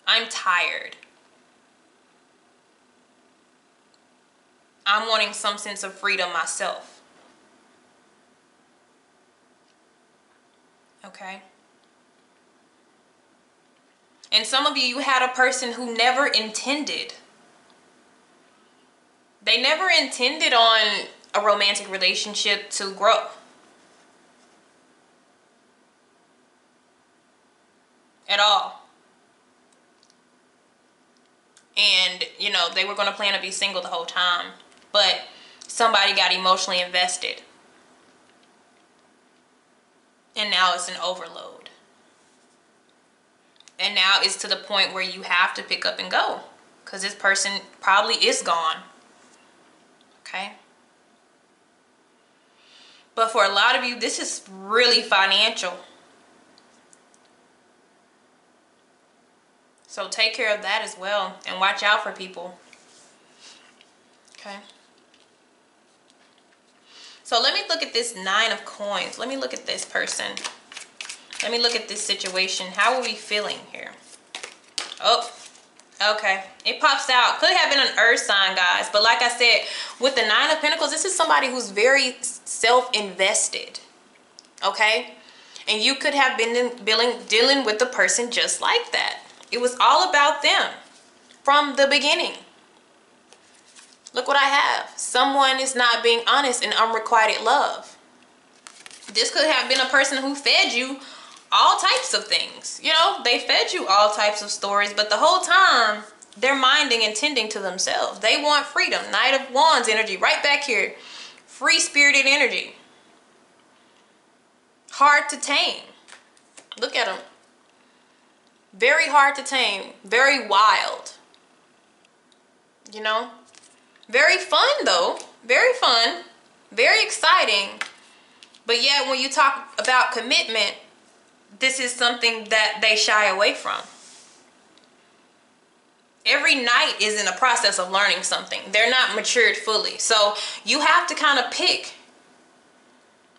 I'm tired. I'm wanting some sense of freedom myself. Okay? And some of you had a person who never intended. They never intended on a romantic relationship to grow. At all. And, you know, they were going to plan to be single the whole time. But somebody got emotionally invested. And now it's an overload. And now it's to the point where you have to pick up and go. Because this person probably is gone. Okay? But for a lot of you, this is really financial. So take care of that as well. And watch out for people. Okay? So let me look at this Nine of Coins. Let me look at this person. Let me look at this situation. How are we feeling here? Oh, okay. It pops out. Could have been an earth sign, guys. But like I said, with the Nine of Pentacles, this is somebody who's very self-invested. Okay? And you could have been dealing with the person just like that. It was all about them from the beginning. Look what I have. Someone is not being honest in unrequited love. This could have been a person who fed you all types of things. You know, they fed you all types of stories, but the whole time they're minding and tending to themselves. They want freedom. Knight of Wands energy right back here. Free-spirited energy. Hard to tame. Look at them. Very hard to tame. Very wild. You know? Very fun though. Very fun. Very exciting. But yet when you talk about commitment, this is something that they shy away from. Every night is in the process of learning something. They're not matured fully. So you have to kind of pick,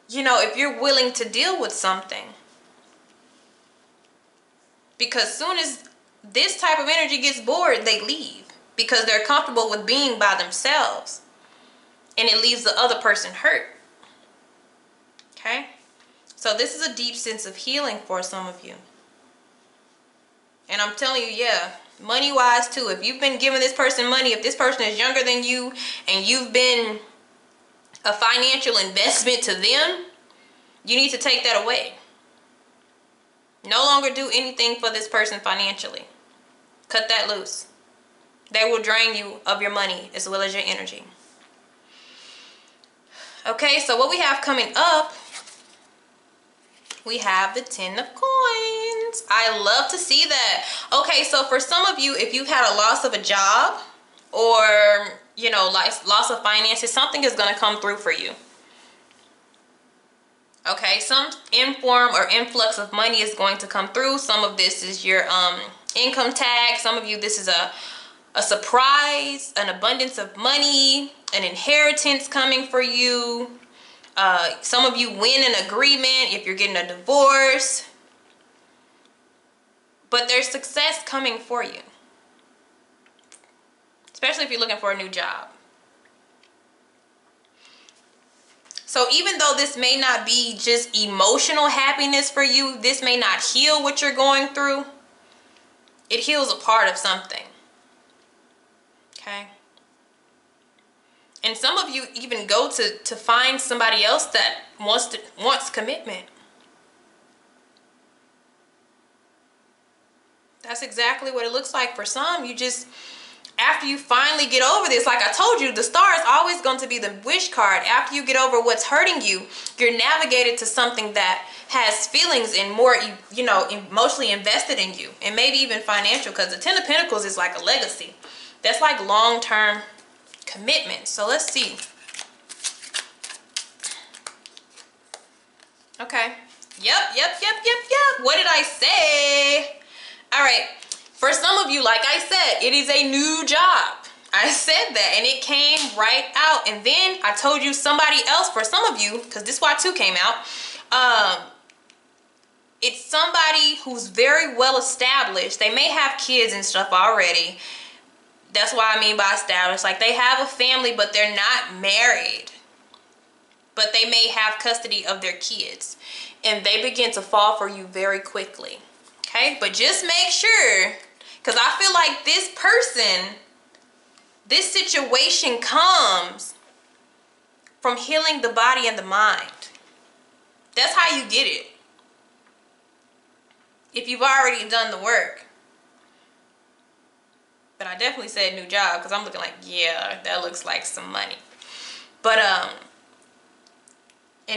you know, if you're willing to deal with something. Because soon as this type of energy gets bored, they leave. Because they're comfortable with being by themselves. And it leaves the other person hurt. Okay? So this is a deep sense of healing for some of you. And I'm telling you, yeah, money-wise too. If you've been giving this person money, if this person is younger than you, and you've been a financial investment to them, you need to take that away. No longer do anything for this person financially. Cut that loose. They will drain you of your money as well as your energy. Okay, so what we have coming up, we have the 10 of Coins. I love to see that. Okay, so for some of you, if you've had a loss of a job or, you know, loss of finances, something is going to come through for you. Okay, some inform or influx of money is going to come through. Some of this is your income tax. Some of you, this is a surprise, an abundance of money, an inheritance coming for you. Some of you win an agreement if you're getting a divorce. But there's success coming for you. Especially if you're looking for a new job. So even though this may not be just emotional happiness for you, this may not heal what you're going through, it heals a part of something. Okay? And some of you even go to find somebody else that wants commitment. That's exactly what it looks like for some. You just, after you finally get over this, like I told you, the star is always going to be the wish card. After you get over what's hurting you, you're navigated to something that has feelings and more, you know, emotionally invested in you. And maybe even financial, because the 10 of Pentacles is like a legacy. That's like long-term commitment. So let's see. Okay. Yep. What did I say? All right. For some of you, like I said, it is a new job. I said that and it came right out. And then I told you somebody else, for some of you, because this is why 2 came out. It's somebody who's very well established. They may have kids and stuff already. That's what I mean by established. Like they have a family, but they're not married. But they may have custody of their kids. And they begin to fall for you very quickly. Okay? But just make sure, because I feel like this person, this situation comes from healing the body and the mind. That's how you get it. If you've already done the work. But I definitely said new job because I'm looking like, yeah, that looks like some money. But, and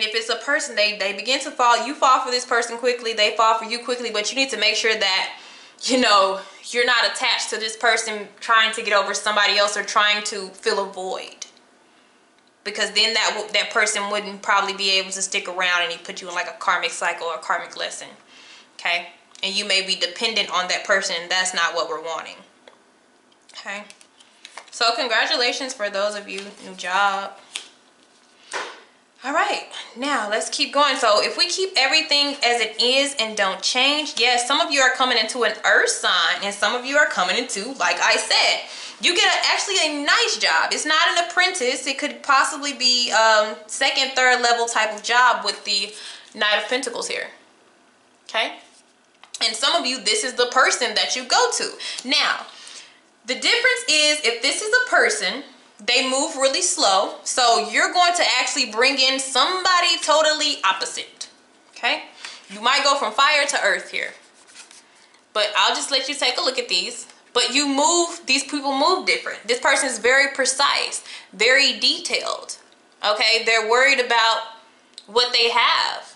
if it's a person, they begin to fall, you fall for this person quickly, they fall for you quickly, but you need to make sure that, you know, you're not attached to this person trying to get over somebody else or trying to fill a void. Because then that person wouldn't probably be able to stick around and he put you in like a karmic cycle or a karmic lesson. Okay? And you may be dependent on that person, and that's not what we're wanting. Okay? So congratulations for those of you, new job. All right, now let's keep going. So if we keep everything as it is and don't change, yes, some of you are coming into an earth sign and some of you are coming into, like I said, you get actually a nice job. It's not an apprentice. It could possibly be second, third level type of job with the Knight of Pentacles here. Okay? And some of you, this is the person that you go to. Now, the difference is if this is a person, they move really slow. So you're going to actually bring in somebody totally opposite. Okay? You might go from fire to earth here. But I'll just let you take a look at these. But you move, these people move different. This person is very precise, very detailed. Okay? They're worried about what they have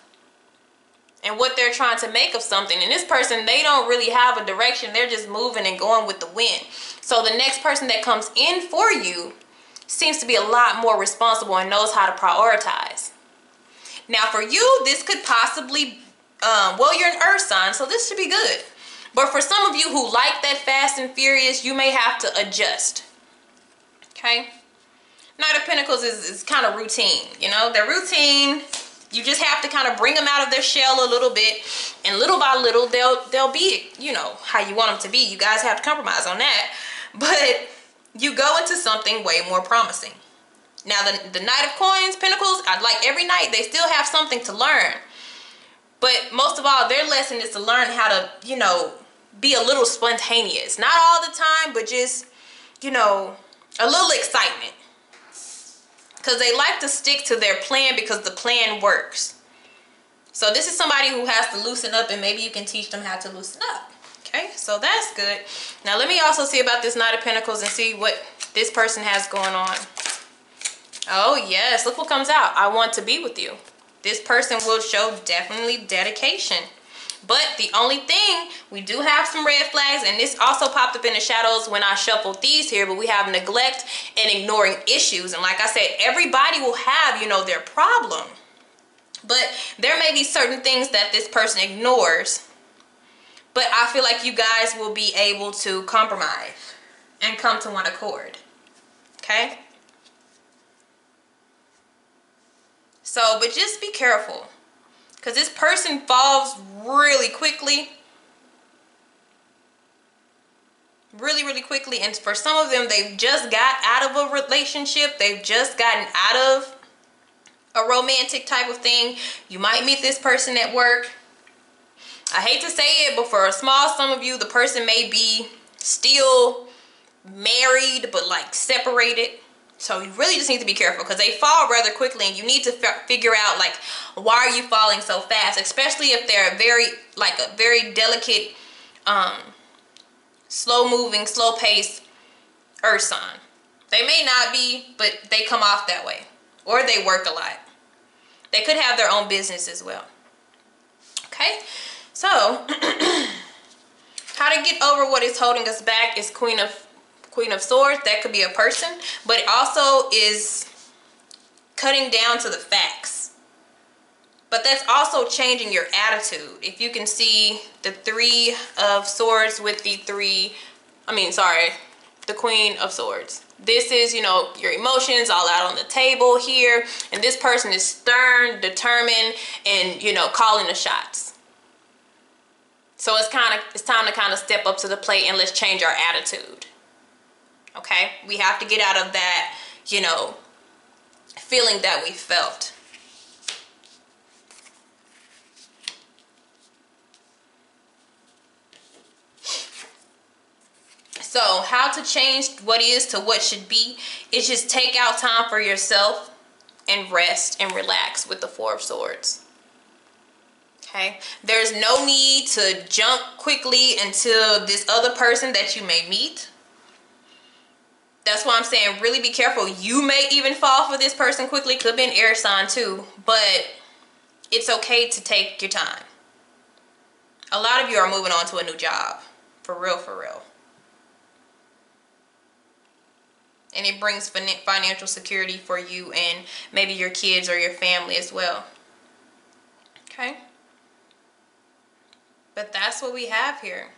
and what they're trying to make of something. And this person, they don't really have a direction. They're just moving and going with the wind. So the next person that comes in for you seems to be a lot more responsible and knows how to prioritize. Now for you, this could possibly, well, you're an earth sign, so this should be good. But for some of you who like that fast and furious, you may have to adjust. Okay? Knight of Pentacles is kind of routine, you know? They're routine. You just have to kind of bring them out of their shell a little bit. And little by little, they'll be, you know, how you want them to be. You guys have to compromise on that. But you go into something way more promising. Now, the Knight of Coins, Pentacles, like every night, they still have something to learn. But most of all, their lesson is to learn how to, you know, be a little spontaneous. Not all the time, but just, you know, a little excitement. Because they like to stick to their plan because the plan works. So this is somebody who has to loosen up, and maybe you can teach them how to loosen up. Okay, so that's good. Now let me also see about this Knight of Pentacles and see what this person has going on. Oh yes, look what comes out. I want to be with you. This person will show definitely dedication. But the only thing, we do have some red flags, and this also popped up in the shadows when I shuffled these here, but we have neglect and ignoring issues. And like I said, everybody will have, you know, their problem. But there may be certain things that this person ignores. But I feel like you guys will be able to compromise and come to one accord. Okay? So, but just be careful. Because this person falls really quickly. Really, really quickly. And for some of them, they've just got out of a relationship. They've just gotten out of a romantic type of thing. You might meet this person at work. I hate to say it, but for a small sum of you, the person may be still married, but like separated. So you really just need to be careful, because they fall rather quickly, and you need to figure out, like, why are you falling so fast? Especially if they're a very delicate, slow moving, slow paced earth sign. They may not be, but they come off that way. Or they work a lot. They could have their own business as well. Okay? So, how to get over what is holding us back is Queen of Swords. That could be a person, but it also is cutting down to the facts. But that's also changing your attitude. If you can see the Three of Swords with the Queen of Swords. This is, you know, your emotions all out on the table here, and this person is stern, determined, and, you know, calling the shots. So it's time to kind of step up to the plate, and let's change our attitude. Okay? We have to get out of that, you know, feeling that we felt. So how to change what is to what should be is just take out time for yourself and rest and relax with the Four of Swords. Okay? There's no need to jump quickly into this other person that you may meet. That's why I'm saying really be careful. You may even fall for this person quickly. Could be an air sign too. But it's okay to take your time. A lot of you are moving on to a new job. For real, for real. And it brings financial security for you and maybe your kids or your family as well. Okay? But that's what we have here.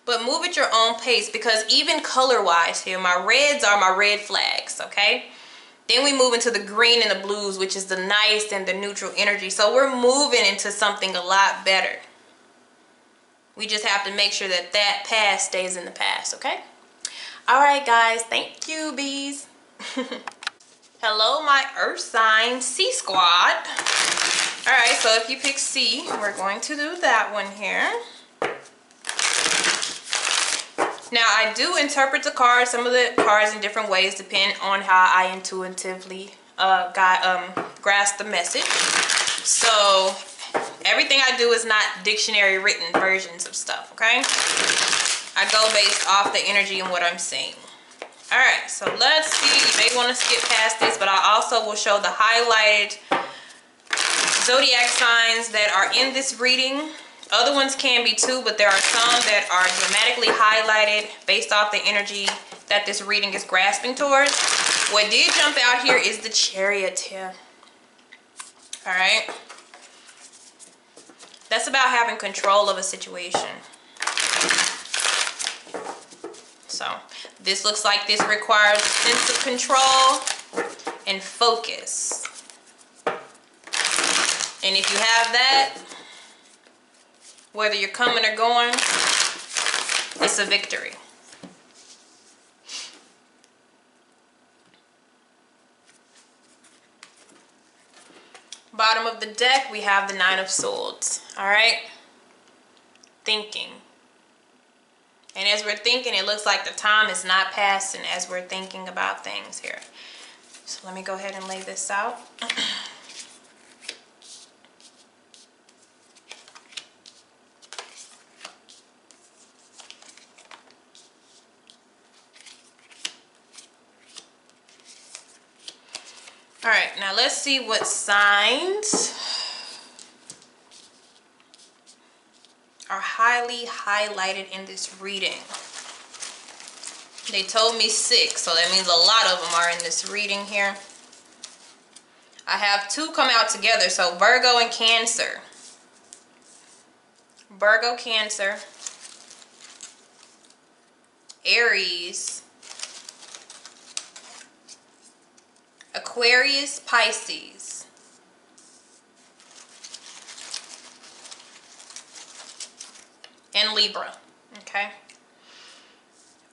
But move at your own pace, because even color-wise here, my reds are my red flags, okay? Then we move into the green and the blues, which is the nice and the neutral energy. So we're moving into something a lot better. We just have to make sure that that past stays in the past, okay? All right, guys. Thank you, bees. Hello, my Earth sign C squad. All right, so if you pick C, we're going to do that one here. Now, I do interpret the cards, some of the cards in different ways, depending on how I intuitively grasp the message. So, everything I do is not dictionary written versions of stuff, okay? I go based off the energy and what I'm seeing. All right, so let's see. You may want to skip past this, but I also will show the highlighted zodiac signs that are in this reading. Other ones can be too, but there are some that are dramatically highlighted based off the energy that this reading is grasping towards. What did jump out here is the Chariot here. All right. That's about having control of a situation. So this looks like this requires a sense of control and focus. And if you have that, whether you're coming or going, it's a victory. Bottom of the deck, we have the Nine of Swords. All right? Thinking. And as we're thinking, it looks like the time is not passing as we're thinking about things here. So let me go ahead and lay this out. All right, now let's see what signs are highly highlighted in this reading. They told me 6, so that means a lot of them are in this reading here. I have 2 come out together, so Virgo and Cancer. Virgo, Cancer, Aries, Aquarius, Pisces, and Libra. Okay.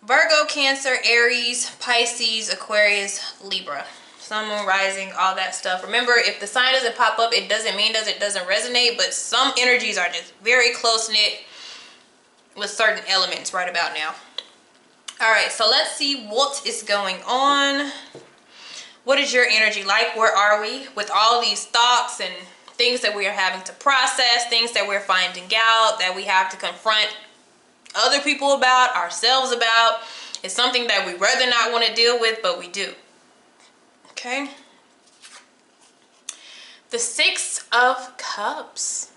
Virgo, Cancer, Aries, Pisces, Aquarius, Libra. Sun, Moon, Rising, all that stuff. Remember, if the sign doesn't pop up, it doesn't mean it doesn't resonate, but some energies are just very close-knit with certain elements right about now. All right, so let's see what is going on. What is your energy like? Where are we with all these thoughts and things that we are having to process, things that we're finding out, that we have to confront other people about, ourselves about? It's something that we rather not want to deal with, but we do. Okay. The 6 of Cups.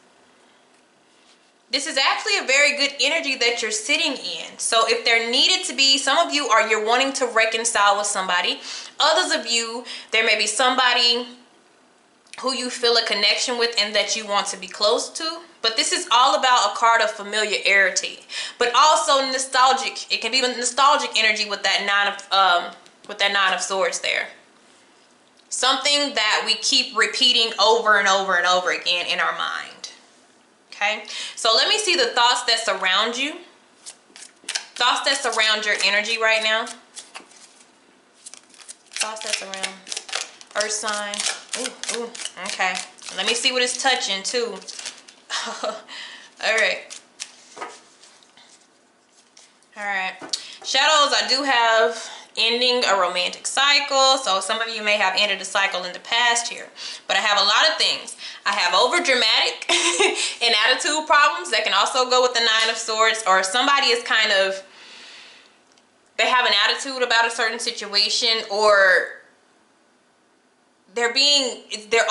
This is actually a very good energy that you're sitting in. So if there needed to be, some of you you're wanting to reconcile with somebody. Others of you, there may be somebody who you feel a connection with and that you want to be close to. But this is all about a card of familiarity, but also nostalgic. It can be a nostalgic energy with that 9 of Swords there. Something that we keep repeating over and over and over again in our mind. Okay, so let me see the thoughts that surround you. Thoughts that surround your energy right now. Thoughts that surround Earth sign. Ooh, okay. Let me see what it's touching too. Alright. Shadows, I do have ending a romantic cycle. So some of you may have ended a cycle in the past here. But I have a lot of things. I have over dramatic and attitude problems that can also go with the 9 of Swords. Or somebody is kind of, they have an attitude about a certain situation, or they're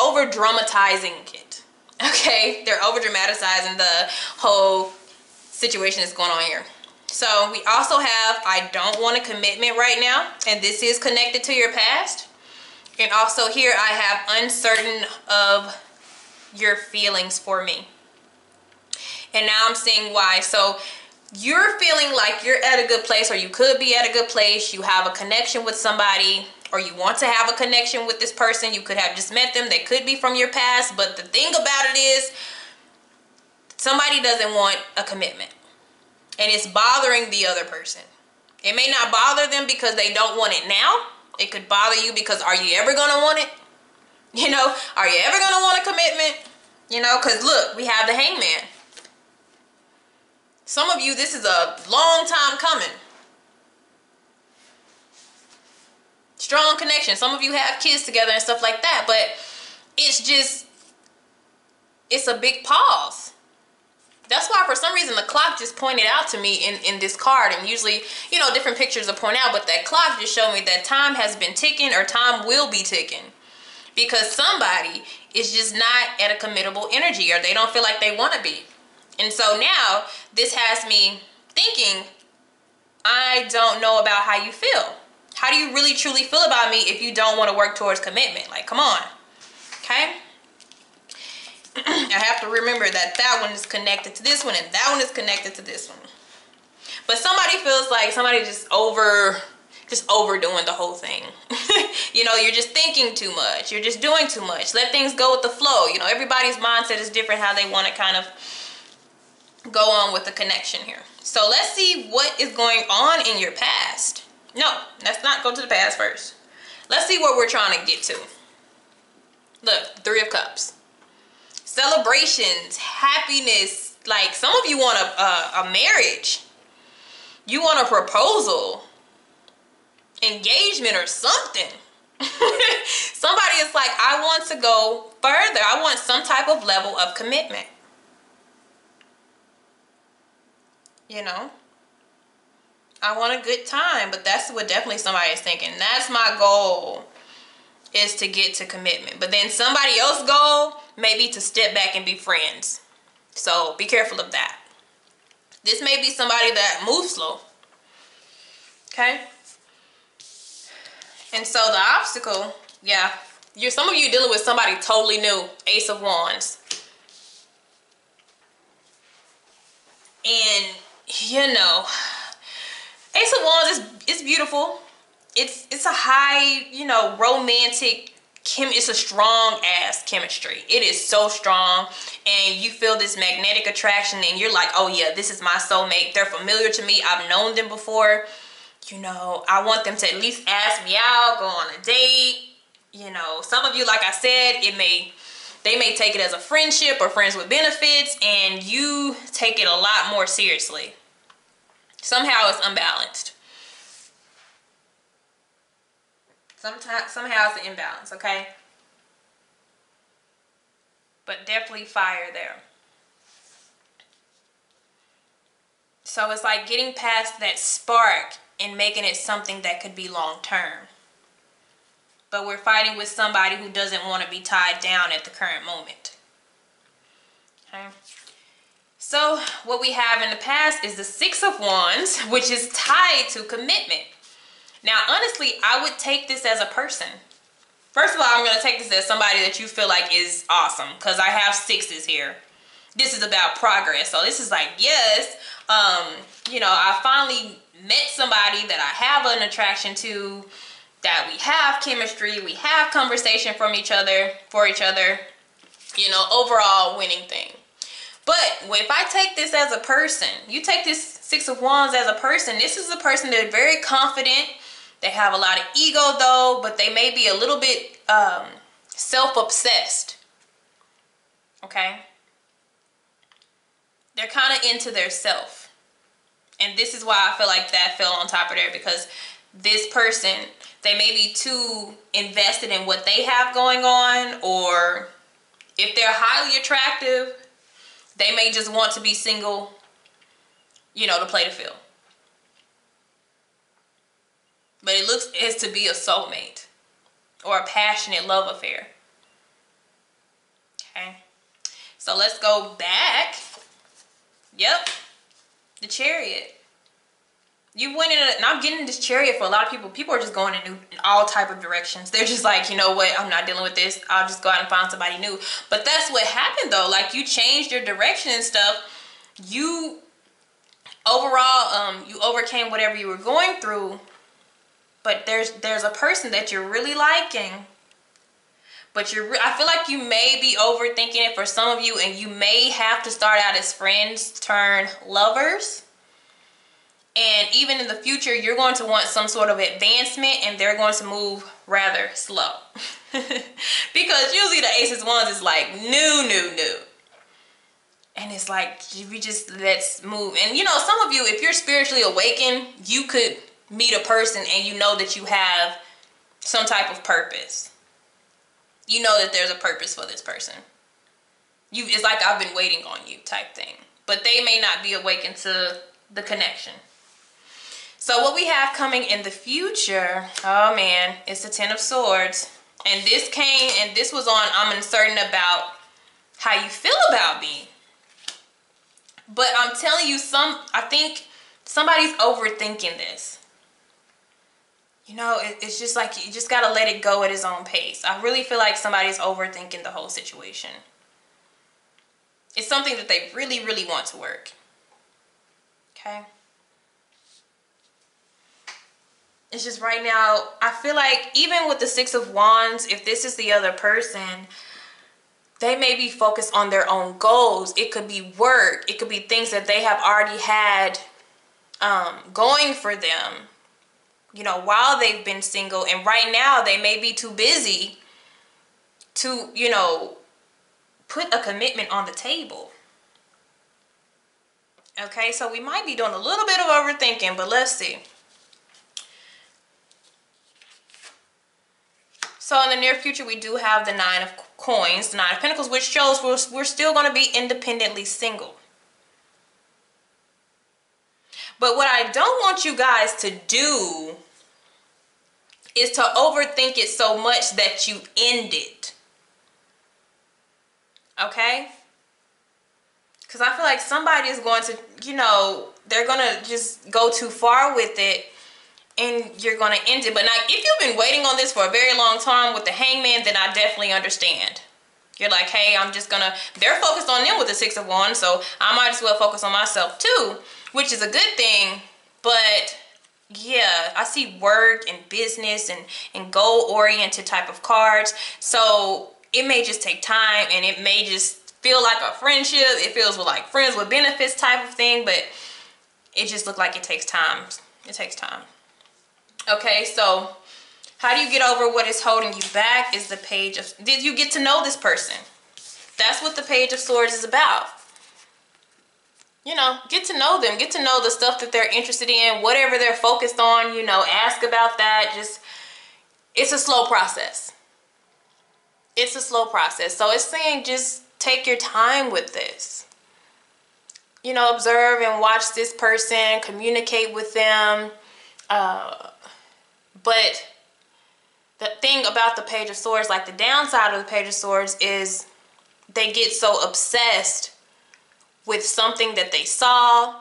over dramatizing it. Okay, they're over dramatizing the whole situation that's going on here. So we also have, I don't want a commitment right now, and this is connected to your past. And also here I have uncertain of your feelings for me. And now I'm seeing why. So you're feeling like you're at a good place, or you could be at a good place. You have a connection with somebody, or you want to have a connection with this person. You could have just met them. They could be from your past. But the thing about it is, somebody doesn't want a commitment. And it's bothering the other person. It may not bother them because they don't want it now. It could bother you because, are you ever going to want it? You know, are you ever going to want a commitment? You know, because look, we have the Hangman. Some of you, this is a long time coming. Strong connection. Some of you have kids together and stuff like that, but it's just, it's a big pause. That's why for some reason the clock just pointed out to me in this card. And usually, you know, different pictures will point out, but that clock just showed me that time has been ticking, or time will be ticking. Because somebody is just not at a committable energy, or they don't feel like they want to be. And so now this has me thinking, I don't know about how you feel. How do you really truly feel about me if you don't want to work towards commitment? Like, come on. Okay? I have to remember that that one is connected to this one, and that one is connected to this one. But somebody feels like somebody just overdoing the whole thing. You know, you're just thinking too much. You're just doing too much. Let things go with the flow. You know, everybody's mindset is different, how they want to kind of go on with the connection here. So let's see what is going on in your past. No, let's not go to the past first. Let's see what we're trying to get to. Look, 3 of Cups. Celebrations, happiness. Like, some of you want a marriage. You want a proposal, engagement, or something. Somebody is like, I want to go further. I want some type of level of commitment. You know, I want a good time, but that's what definitely somebody is thinking. That's my goal. is to get to commitment. But then somebody else's goal may be to step back and be friends. So be careful of that. This may be somebody that moves slow. Okay? And so the obstacle, yeah, some of you dealing with somebody totally new. Ace of Wands. And, you know, Ace of Wands is beautiful. It's a high, you know, romantic, it's a strong ass chemistry. It is so strong, and you feel this magnetic attraction, and you're like, oh yeah, this is my soulmate. They're familiar to me. I've known them before. You know, I want them to at least ask me out, go on a date. You know, some of you, like I said, they may take it as a friendship or friends with benefits, and you take it a lot more seriously. Somehow it's unbalanced. Somehow it's an imbalance, okay? But definitely fire there. So it's like getting past that spark and making it something that could be long term. But we're fighting with somebody who doesn't want to be tied down at the current moment. Okay? So what we have in the past is the Six of Wands, which is tied to commitment. Now, honestly, I would take this as a person. First of all, I'm going to take this as somebody that you feel like is awesome, because I have sixes here. This is about progress. So this is like, yes, you know, I finally met somebody that I have an attraction to, that we have chemistry, we have conversation for each other, you know, overall winning thing. But if I take this as a person, you take this Six of Wands as a person, this is a person that's very confident. They have a lot of ego though, but they may be a little bit self-obsessed. Okay? They're kind of into their self. And this is why I feel like that fell on top of there, because this person, they may be too invested in what they have going on, or if they're highly attractive, they may just want to be single, you know, to play the field. But it looks as to be a soulmate or a passionate love affair. Okay. So let's go back. Yep. The Chariot. You went in, and I'm getting this Chariot for a lot of people. People are just going in all type of directions. They're just like, you know what? I'm not dealing with this. I'll just go out and find somebody new. But that's what happened though. Like, you changed your direction and stuff. You overall, you overcame whatever you were going through. But there's a person that you're really liking, but I feel like you may be overthinking it for some of you, and you may have to start out as friends turn lovers. And even in the future, you're going to want some sort of advancement, and they're going to move rather slow. Because usually the Ace of Wands is like new. And it's like, let's move. And you know, some of you, if you're spiritually awakened, you could meet a person and you know that you have some type of purpose. You know that there's a purpose for this person. It's like, I've been waiting on you type thing. But they may not be awakened to the connection. So what we have coming in the future, oh man, it's the Ten of Swords. And this was on, I'm uncertain about how you feel about me. But I'm telling you, I think somebody's overthinking this. You know, it's just like, you just got to let it go at its own pace. I really feel like somebody's overthinking the whole situation. It's something that they really, really want to work. Okay? It's just right now, I feel like even with the Six of Wands, if this is the other person, they may be focused on their own goals. It could be work. It could be things that they have already had going for them, you know, while they've been single. And right now they may be too busy to, you know, put a commitment on the table. Okay, so we might be doing a little bit of overthinking, but let's see. So in the near future, we do have the Nine of Coins, the Nine of Pentacles, which shows we're still going to be independently single. But what I don't want you guys to do is to overthink it so much that you end it. Okay? Because I feel like somebody is going to, you know, they're going to just go too far with it and you're going to end it. But now, if you've been waiting on this for a very long time with the Hangman, then I definitely understand. You're like, hey, I'm just going to, they're focused on them with the Six of Wands, so I might as well focus on myself too, which is a good thing. But yeah, I see work and business and goal-oriented type of cards. So it may just take time, and it may just feel like a friendship. It feels like friends with benefits type of thing, but it just looks like it takes time. It takes time. Okay, so how do you get over what is holding you back is the Page of... Did you get to know this person? That's what the Page of Swords is about. You know, get to know them. Get to know the stuff that they're interested in. Whatever they're focused on, you know, ask about that. Just, it's a slow process. It's a slow process. So it's saying just take your time with this. You know, observe and watch this person. Communicate with them. But the thing about the Page of Swords, like the downside of the Page of Swords, is they get so obsessed with something that they saw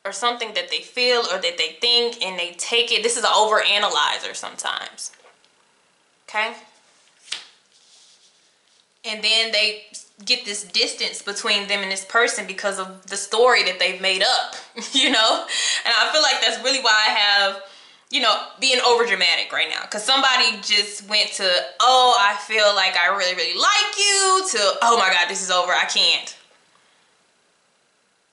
or something that they feel or that they think, and they take it. This is an overanalyzer sometimes. Okay? And then they get this distance between them and this person because of the story that they've made up, you know? And I feel like that's really why I have, you know, being over dramatic right now, because somebody just went to, oh, I feel like I really, really like you, to, oh my God, this is over, I can't.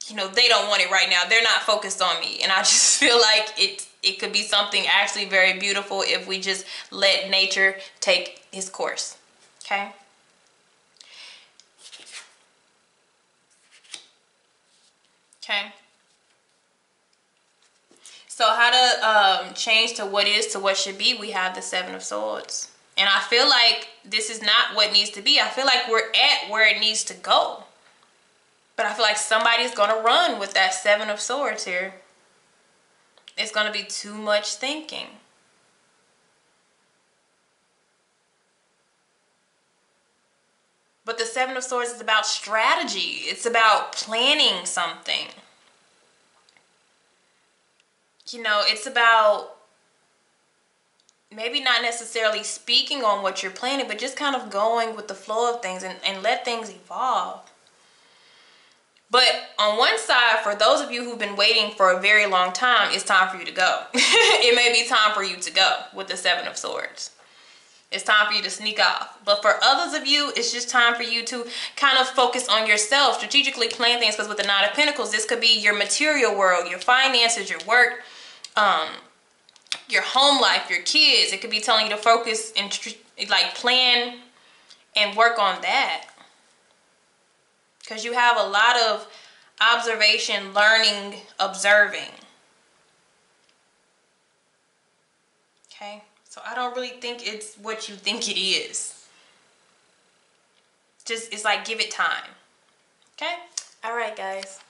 You know, they don't want it right now. They're not focused on me. And I just feel like it could be something actually very beautiful if we just let nature take its course. Okay? Okay. So how to change to what is to what should be, we have the Seven of Swords. And I feel like this is not what needs to be. I feel like we're at where it needs to go. But I feel like somebody's going to run with that Seven of Swords here. It's going to be too much thinking. But the Seven of Swords is about strategy. It's about planning something. You know, it's about maybe not necessarily speaking on what you're planning, but just kind of going with the flow of things and let things evolve. But on one side, for those of you who've been waiting for a very long time, it's time for you to go. It may be time for you to go with the Seven of Swords. It's time for you to sneak off. But for others of you, it's just time for you to kind of focus on yourself, strategically plan things, because with the Nine of Pentacles, this could be your material world, your finances, your work, your home life, your kids. It could be telling you to focus and like plan and work on that. Because you have a lot of observation, learning, observing. Okay? So I don't really think it's what you think it is. Just, it's like, give it time. Okay? All right, guys.